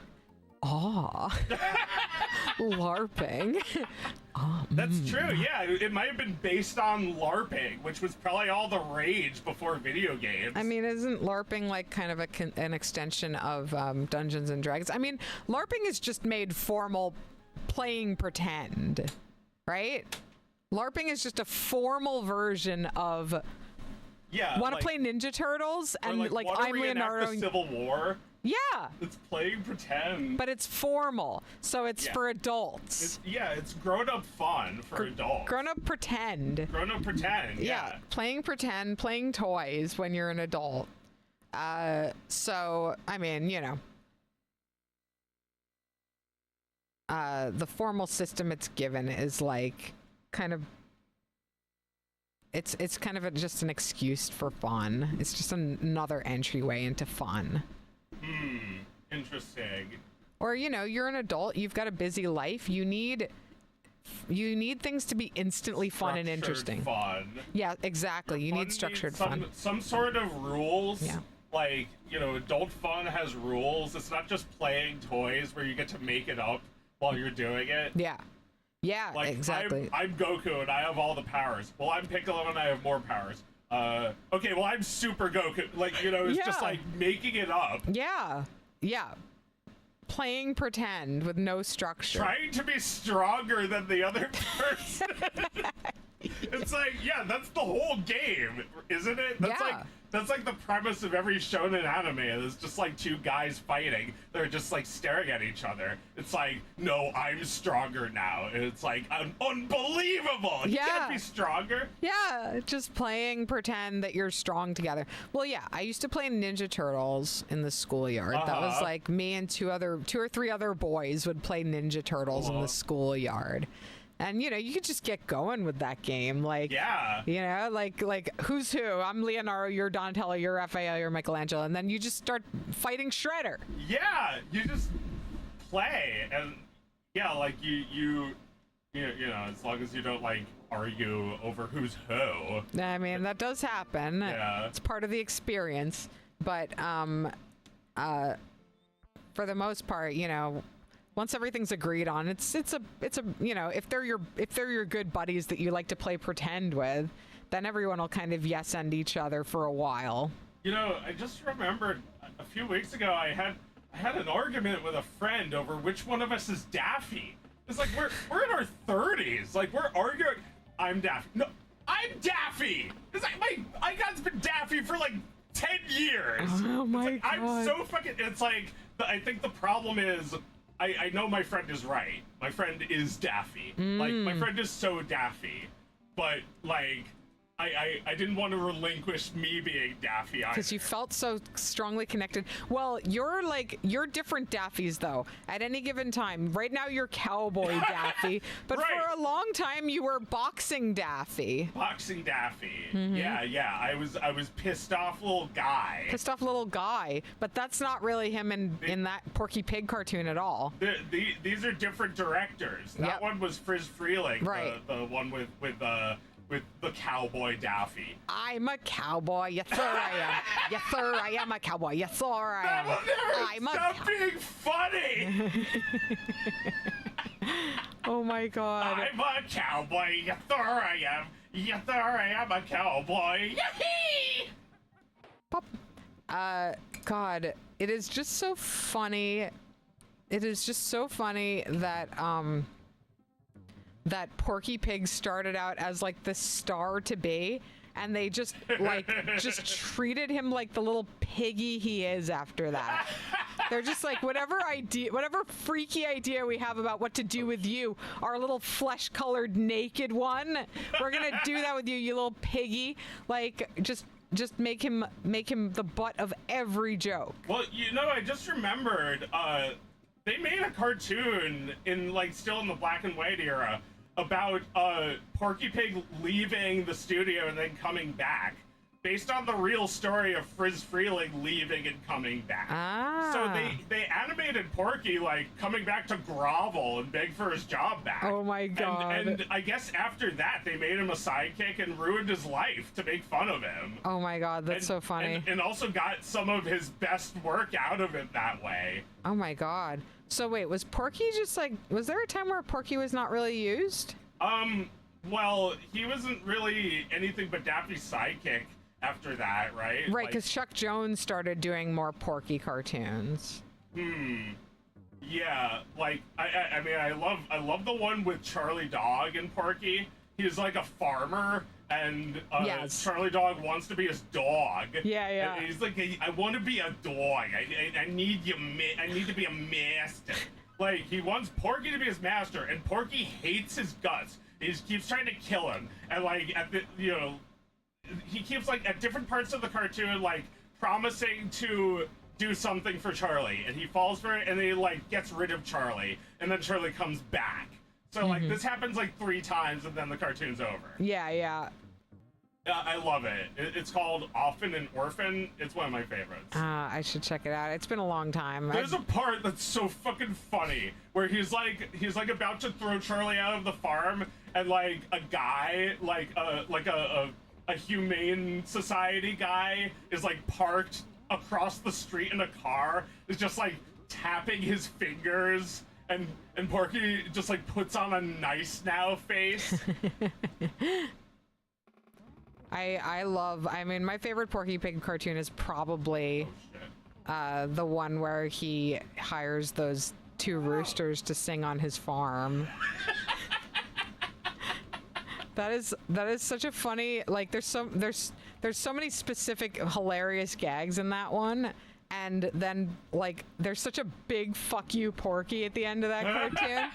Aw. LARPing. That's true, yeah. It might have been based on LARPing, which was probably all the rage before video games. I mean, isn't LARPing like kind of an extension of Dungeons and Dragons? I mean, LARPing is just made formal playing pretend, right? LARPing is just a formal version of want to play Ninja Turtles and like I'm Leonardo. The Civil War. Yeah. It's playing pretend. But it's formal, so it's for adults. It's grown-up fun for adults. Grown-up pretend. Grown-up pretend, yeah. Playing pretend, playing toys when you're an adult. So, I mean, you know. The formal system it's given is like kind of it's kind of just an excuse for fun. It's just another entryway into fun. Interesting. Or, you know, you're an adult, you've got a busy life, you need You need things to be instantly fun and Structured interesting. Fun. Yeah, exactly. You Fun need structured needs fun. Some sort of rules. Yeah. Like, adult fun has rules. It's not just playing toys where you get to make it up while you're doing it. Yeah. Yeah, Like, exactly. I'm Goku and I have all the powers. Well, I'm Piccolo and I have more powers. Okay, well, I'm Super Goku. Like, it's just Yeah. like making it up. Yeah. Yeah. Playing pretend with no structure. Trying to be stronger than the other person. It's like, yeah, that's the whole game, isn't it? That's like the premise of every shonen anime. It's just like two guys fighting. They're just like staring at each other. It's like, no, I'm stronger now. And it's like unbelievable. You Yeah. can't be stronger. Yeah, just playing pretend that you're strong together. Well, yeah, I used to play Ninja Turtles in the schoolyard. That was like me and two or three other boys would play Ninja Turtles in the schoolyard. And you could just get going with that game, like like who's who? I'm Leonardo, you're Donatello, you're Raphael, you're Michelangelo, and then you just start fighting Shredder. Yeah, you just play, and yeah, like you as long as you don't like argue over who's who. I mean, that does happen. Yeah. It's part of the experience, but for the most part, once everything's agreed on, it's a if they're your good buddies that you like to play pretend with, then everyone will kind of yes and each other for a while. I just remembered a few weeks ago I had an argument with a friend over which one of us is Daffy. It's like we're in our 30s, like we're arguing. I'm Daffy. No, I'm Daffy. It's like my icon's been Daffy for like 10 years. Oh my God. God. I'm so fucking. It's like I think the problem is. I know my friend is right. My friend is Daffy. Like, my friend is so Daffy. But, like, I didn't want to relinquish me being Daffy either. Because you felt so strongly connected. Well, you're different Daffys, though. At any given time. Right now, you're Cowboy Daffy. But Right. for a long time, you were Boxing Daffy. Boxing Daffy. Yeah. I was pissed off little guy. Pissed off little guy. But that's not really him in that Porky Pig cartoon at all. These are different directors. That Yep. one was Frizz Freeling. Right. The one with the Cowboy Daffy. I'm a cowboy. Yes, sir, I am. Yes, sir, I am a cowboy. Yes, sir, I That am. will never I'm a stop being funny. Oh my God. I'm a cowboy. Yes, sir, I am. Yes, sir, I am a cowboy. Yee! Pop. God, it is just so funny. It is just so funny that that Porky Pig started out as like the star to be, and they just just treated him like the little piggy he is after that. They're just like, whatever freaky idea we have about what to do with you, our little flesh-colored naked one, we're gonna do that with you, you little piggy. Like, just make him the butt of every joke. Well, I just remembered, they made a cartoon still in the black and white era about Porky Pig leaving the studio and then coming back, based on the real story of Frizz Freeling leaving and coming back. Ah. So they animated Porky coming back to grovel and beg for his job back. Oh my God. And I guess after that they made him a sidekick and ruined his life to make fun of him. Oh my God, that's so funny. And also got some of his best work out of it that way. Oh my God. So wait, was Porky was there a time where Porky was not really used? Well, he wasn't really anything but Daffy's sidekick after that, right? Right, because Chuck Jones started doing more Porky cartoons. Yeah, I mean, I love the one with Charlie Dog and Porky. He's like a farmer, and Yes. Charlie Dog wants to be his dog. Yeah. And he's like, I want to be a dog. I need you. I need to be a master. Like, he wants Porky to be his master, and Porky hates his guts. He just keeps trying to kill him, and he keeps at different parts of the cartoon promising to do something for Charlie, and he falls for it, and then he gets rid of Charlie, and then Charlie comes back. So this happens 3 times, and then the cartoon's over. Yeah. I love it. It's called Often an Orphan. It's one of my favorites. I should check it out. It's been a long time. There's a part that's so fucking funny where he's like about to throw Charlie out of the farm, and like a guy, like a humane society guy, is like parked across the street in a car, is just like tapping his fingers, and Porky just like puts on a nice now face. I mean, my favorite Porky Pig cartoon is probably the one where he hires those two roosters to sing on his farm. That is such a funny, like, there's so many specific hilarious gags in that one, and then like there's such a big fuck you Porky at the end of that cartoon.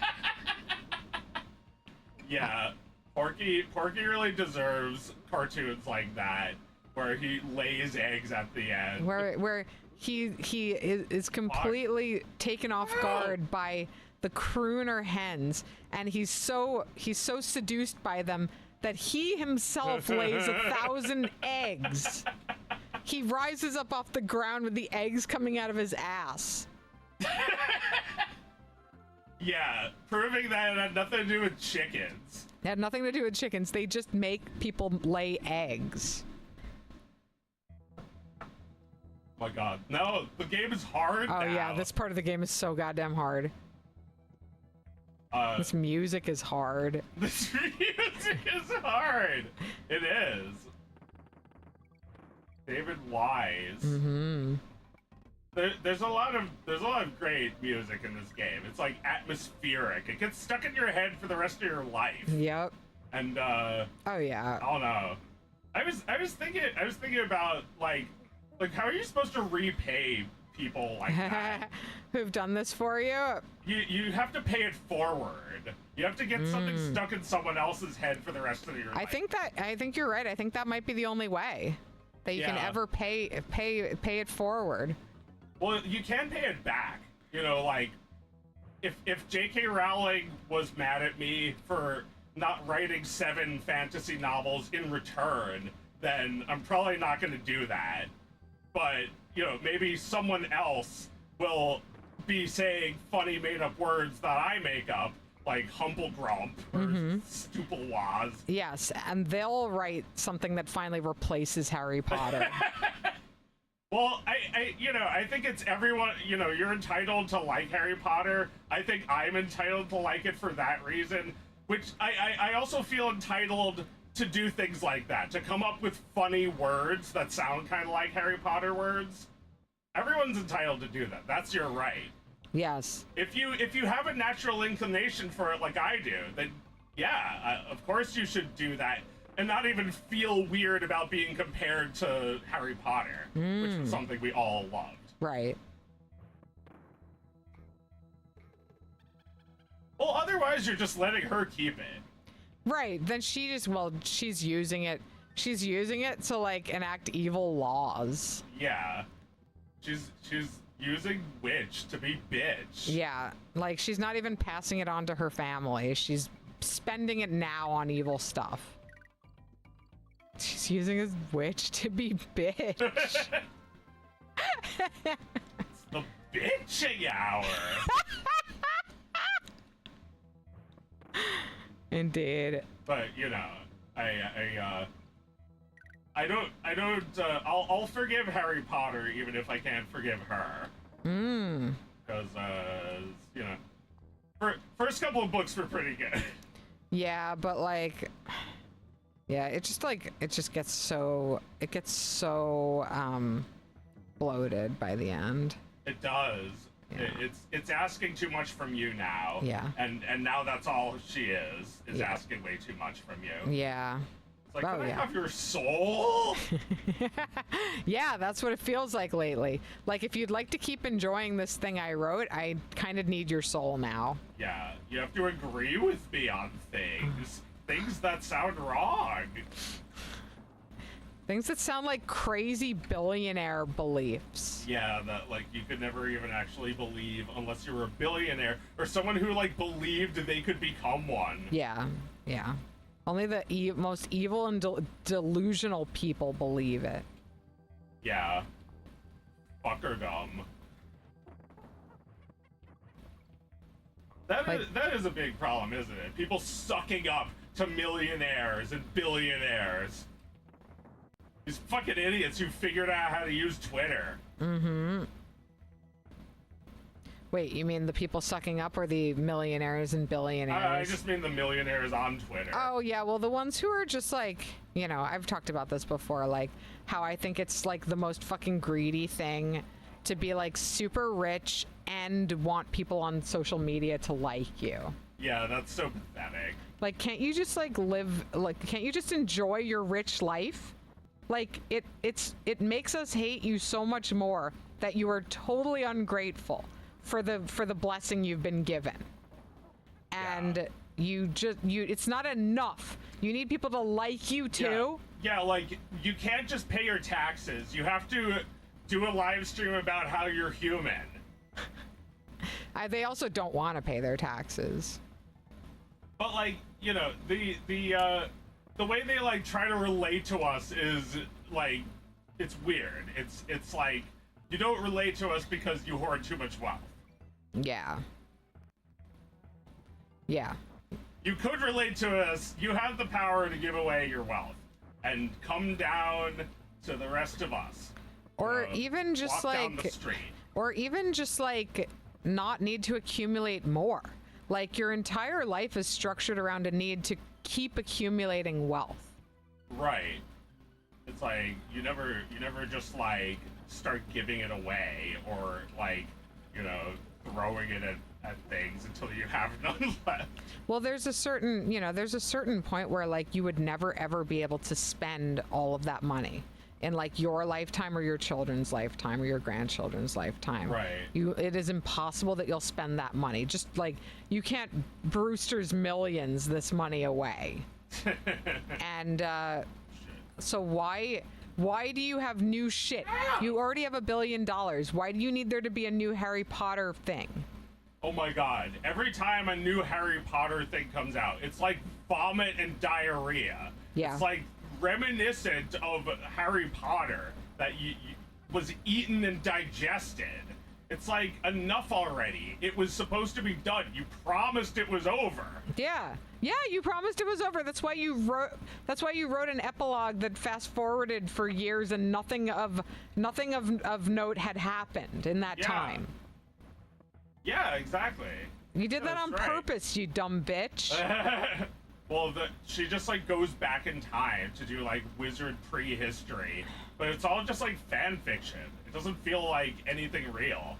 Yeah. Porky really deserves cartoons like that, where he lays eggs at the end. Where he is completely taken off guard by the crooner hens, and he's so seduced by them that he himself lays 1,000 eggs. He rises up off the ground with the eggs coming out of his ass. Yeah, proving that it had nothing to do with chickens. It had nothing to do with chickens. They just make people lay eggs. My God, no, the game is hard. Oh now. yeah, this part of the game is so goddamn hard. This music is hard. This music is hard. It is. David Wise. Mm-hmm. There's a lot of great music in this game. It's like atmospheric. It gets stuck in your head for the rest of your life. Yep. And oh yeah. I don't know. I was thinking about like how are you supposed to repay people like that? Who've done this for you? You have to pay it forward. You have to get something stuck in someone else's head for the rest of your life. I think you're right. I think that might be the only way that you can ever pay it forward. Well, you can pay it back. You know, like if J.K. Rowling was mad at me for not writing 7 fantasy novels in return, then I'm probably not going to do that. But, you know, maybe someone else will be saying funny made-up words that I make up, like Humplegrump or Stupelwaz. Yes, and they'll write something that finally replaces Harry Potter. Well, I think it's everyone, you're entitled to like Harry Potter. I think I'm entitled to like it for that reason, which I also feel entitled to do things like that, to come up with funny words that sound kind of like Harry Potter words. Everyone's entitled to do that. That's your right. Yes. If you have a natural inclination for it like I do, then yeah, of course you should do that. And not even feel weird about being compared to Harry Potter, which was something we all loved. Right. Well, otherwise you're just letting her keep it. Right. Then she's using it. She's using it to like enact evil laws. Yeah. She's using witch to be bitch. Yeah. Like she's not even passing it on to her family. She's spending it now on evil stuff. She's using his witch to be bitch. It's the bitching hour. Indeed. But I'll forgive Harry Potter even if I can't forgive her. Because first couple of books were pretty good. Yeah, but like. Yeah, it just gets so bloated by the end. It does. Yeah. It's asking too much from you now. Yeah. And now that's all she is asking way too much from you. Yeah. It's like, can I have your soul? Yeah, that's what it feels like lately. Like if you'd like to keep enjoying this thing I wrote, I kind of need your soul now. Yeah, you have to agree with me on things. Things that sound wrong. Things that sound like crazy billionaire beliefs. Yeah, that like you could never even actually believe unless you were a billionaire or someone who like believed they could become one. Yeah, yeah. Only the most evil and delusional people believe it. Yeah. Fuckerdom. That is a big problem, isn't it? People sucking up to millionaires and billionaires. These fucking idiots who figured out how to use Twitter. Mm-hmm. Wait, you mean the people sucking up or the millionaires and billionaires? I just mean the millionaires on Twitter. Oh, yeah. Well, the ones who are just like, you know, I've talked about this before, like how I think it's like the most fucking greedy thing to be like super rich and want people on social media to like you. Yeah, that's so pathetic. Like, can't you just like live, like, can't you just enjoy your rich life? Like, it makes us hate you so much more that you are totally ungrateful for the blessing you've been given. And it's not enough. You need people to like you too. Yeah, like you can't just pay your taxes. You have to do a live stream about how you're human. They also don't want to pay their taxes. But like, you know, the way they like try to relate to us is like, it's weird. It's like you don't relate to us because you hoard too much wealth. Yeah. Yeah. You could relate to us. You have the power to give away your wealth and come down to the rest of us. Or even just walk down like, the street. or even just like not need to accumulate more. Like your entire life is structured around a need to keep accumulating wealth. Right. It's like you never just like start giving it away or like, you know, throwing it at things until you have none left. Well, there's a certain point where like you would never ever be able to spend all of that money in like your lifetime or your children's lifetime or your grandchildren's lifetime. Right. It is impossible that you'll spend that money. Just like you can't Brewster's Millions this money away. And so why do you have new shit? You already have $1 billion. Why do you need there to be a new Harry Potter thing? Oh my god. Every time a new Harry Potter thing comes out, it's like vomit and diarrhea. Yeah. It's like reminiscent of Harry Potter that was eaten and digested. It's like, enough already. It was supposed to be done. You promised it was over. Yeah. Yeah, you promised it was over. That's why you wrote an epilogue that fast forwarded for years and nothing of note had happened in that time. Yeah, exactly. You did that on right. purpose, you dumb bitch. Well, she just like goes back in time to do like wizard prehistory, but it's all just like fan fiction. It doesn't feel like anything real.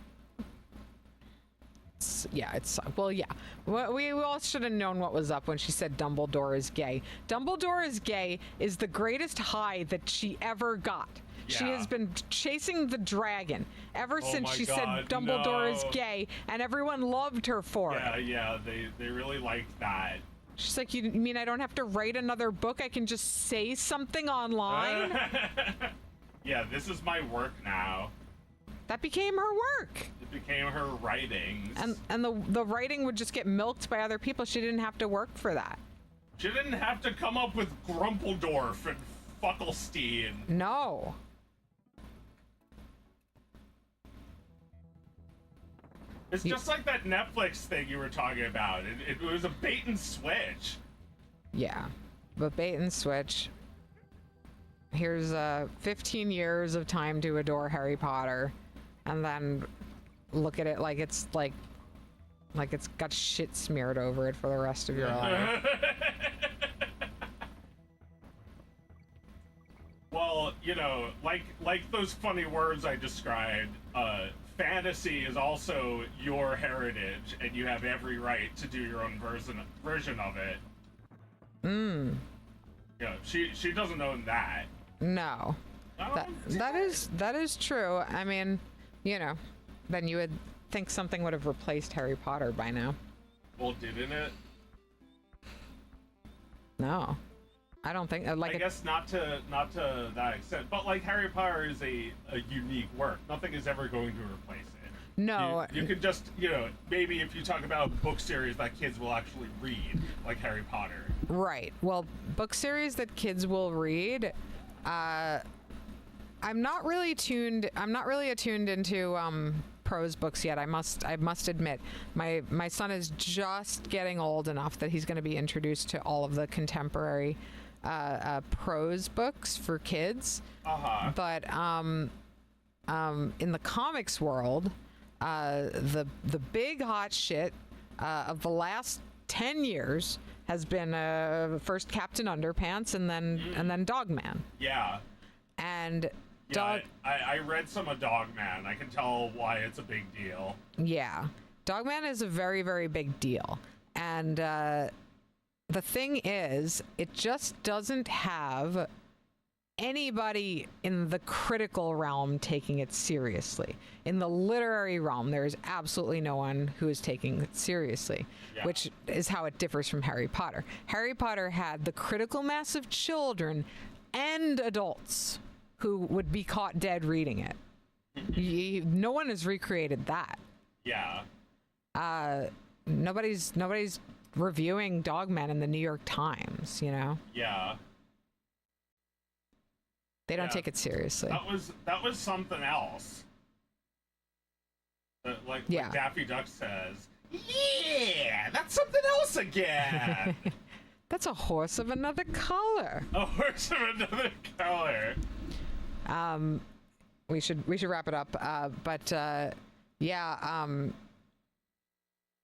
Well, we all should have known what was up when she said Dumbledore is gay. Dumbledore is gay is the greatest high that she ever got. Yeah. She has been chasing the dragon ever since she said God, Dumbledore is no. gay, and everyone loved her for it. Yeah, they really liked that. She's like, you mean I don't have to write another book? I can just say something online? Yeah, this is my work now. That became her work. It became her writings. And the writing would just get milked by other people. She didn't have to work for that. She didn't have to come up with Grumpeldorf and Fuckelstein. No. It's just like that Netflix thing you were talking about. It was a bait and switch. Yeah, but bait and switch. Here's 15 years of time to adore Harry Potter, and then look at it like it's like it's got shit smeared over it for the rest of your life. Well, you know, like those funny words I described, fantasy is also your heritage, and you have every right to do your own version of it. Yeah, she doesn't own that. No, that is true. I mean, you know, then you would think something would have replaced Harry Potter by now. Well, didn't it? No, I don't think. I guess not to that extent, but like Harry Potter is a unique work. Nothing is ever going to replace it. No, you could just, you know, maybe if you talk about book series that kids will actually read, like Harry Potter, Right. Well, book series that kids will read. I'm not really attuned into prose books yet. I must admit, my son is just getting old enough that he's going to be introduced to all of the contemporary prose books for kids. But in the comics world, the big hot shit of the last 10 years has been first Captain Underpants and then Dogman. Yeah. And Yeah, I read some of Dogman. I can tell why it's a big deal. yeah, Dogman is a very, very big deal. And the thing is, it just doesn't have anybody in the critical realm taking it seriously. In the literary realm, there is absolutely no one who is taking it seriously, Yeah. which is how it differs from Harry Potter. Harry Potter had the critical mass of children and adults who would be caught dead reading it. No one has recreated that. Yeah. Nobody's reviewing Dogman in the New York Times, you know? Yeah. They don't Yeah. take it seriously. That was something else. Like Daffy Duck says, yeah, that's something else again. That's a horse of another color. A horse of another color. We should wrap it up.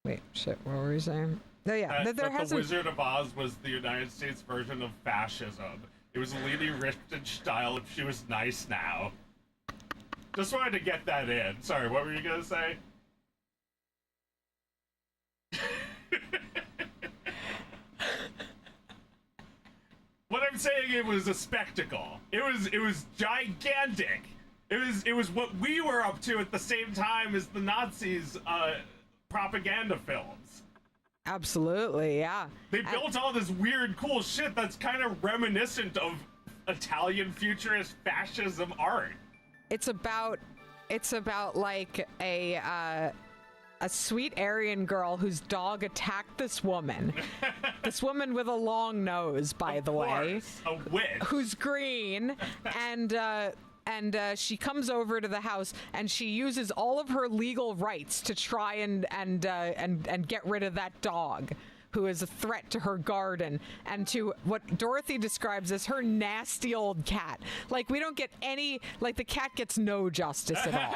Wait, shit, what were we saying? No, yeah, there that the hasn't. Wizard of Oz was the United States version of fascism. It was Leni Riefenstahl style if she was nice now. Just wanted to get that in. Sorry, what were you gonna say? What I'm saying, it was a spectacle. It was gigantic. It was what we were up to at the same time as the Nazis' propaganda films. Absolutely, yeah. They built all this weird, cool shit that's kind of reminiscent of Italian futurist fascism art. It's about like a sweet Aryan girl whose dog attacked this woman. This woman with a long nose, by the way. A witch. Who's green, and she comes over to the house and she uses all of her legal rights to try and get rid of that dog who is a threat to her garden and to what Dorothy describes as her nasty old cat. Like, we don't get any, like, the cat gets no justice at all.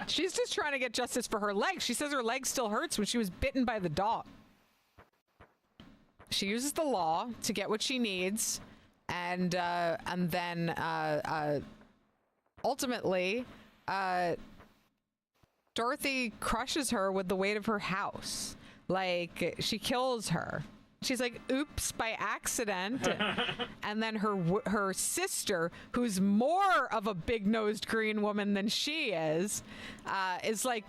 She's just trying to get justice for her leg. She says her leg still hurts when she was bitten by the dog. She uses the law to get what she needs, and then ultimately, Dorothy crushes her with the weight of her house. Like, she kills her. She's like, oops, by accident. And then her sister, who's more of a big-nosed green woman than she is like,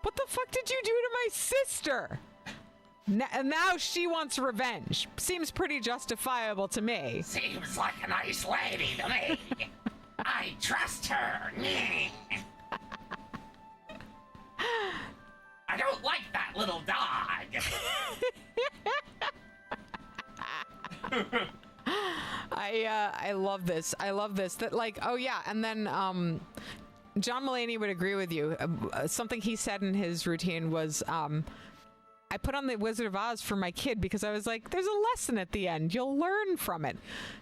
what the fuck did you do to my sister? And now she wants revenge. Seems pretty justifiable to me. Seems like a nice lady to me. I trust her. I don't like that little dog. I love this. I love this. That, like, oh yeah, and then John Mulaney would agree with you. Something he said in his routine was, I put on the Wizard of Oz for my kid because I was like, there's a lesson at the end. You'll learn from it.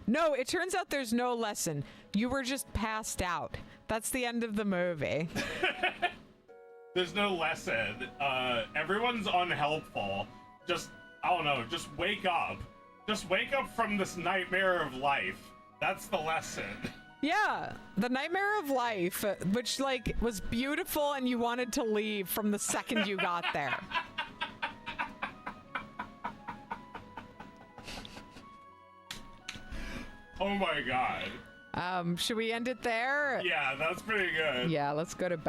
No, it turns out there's no lesson. You were just passed out. That's the end of the movie. There's no lesson. Everyone's unhelpful. Just, I don't know, just wake up. Just wake up from this nightmare of life. That's the lesson. Yeah, the nightmare of life, which, like, was beautiful and you wanted to leave from the second you got there. Oh my god. Should we end it there? Yeah, that's pretty good. Yeah, let's go to bed.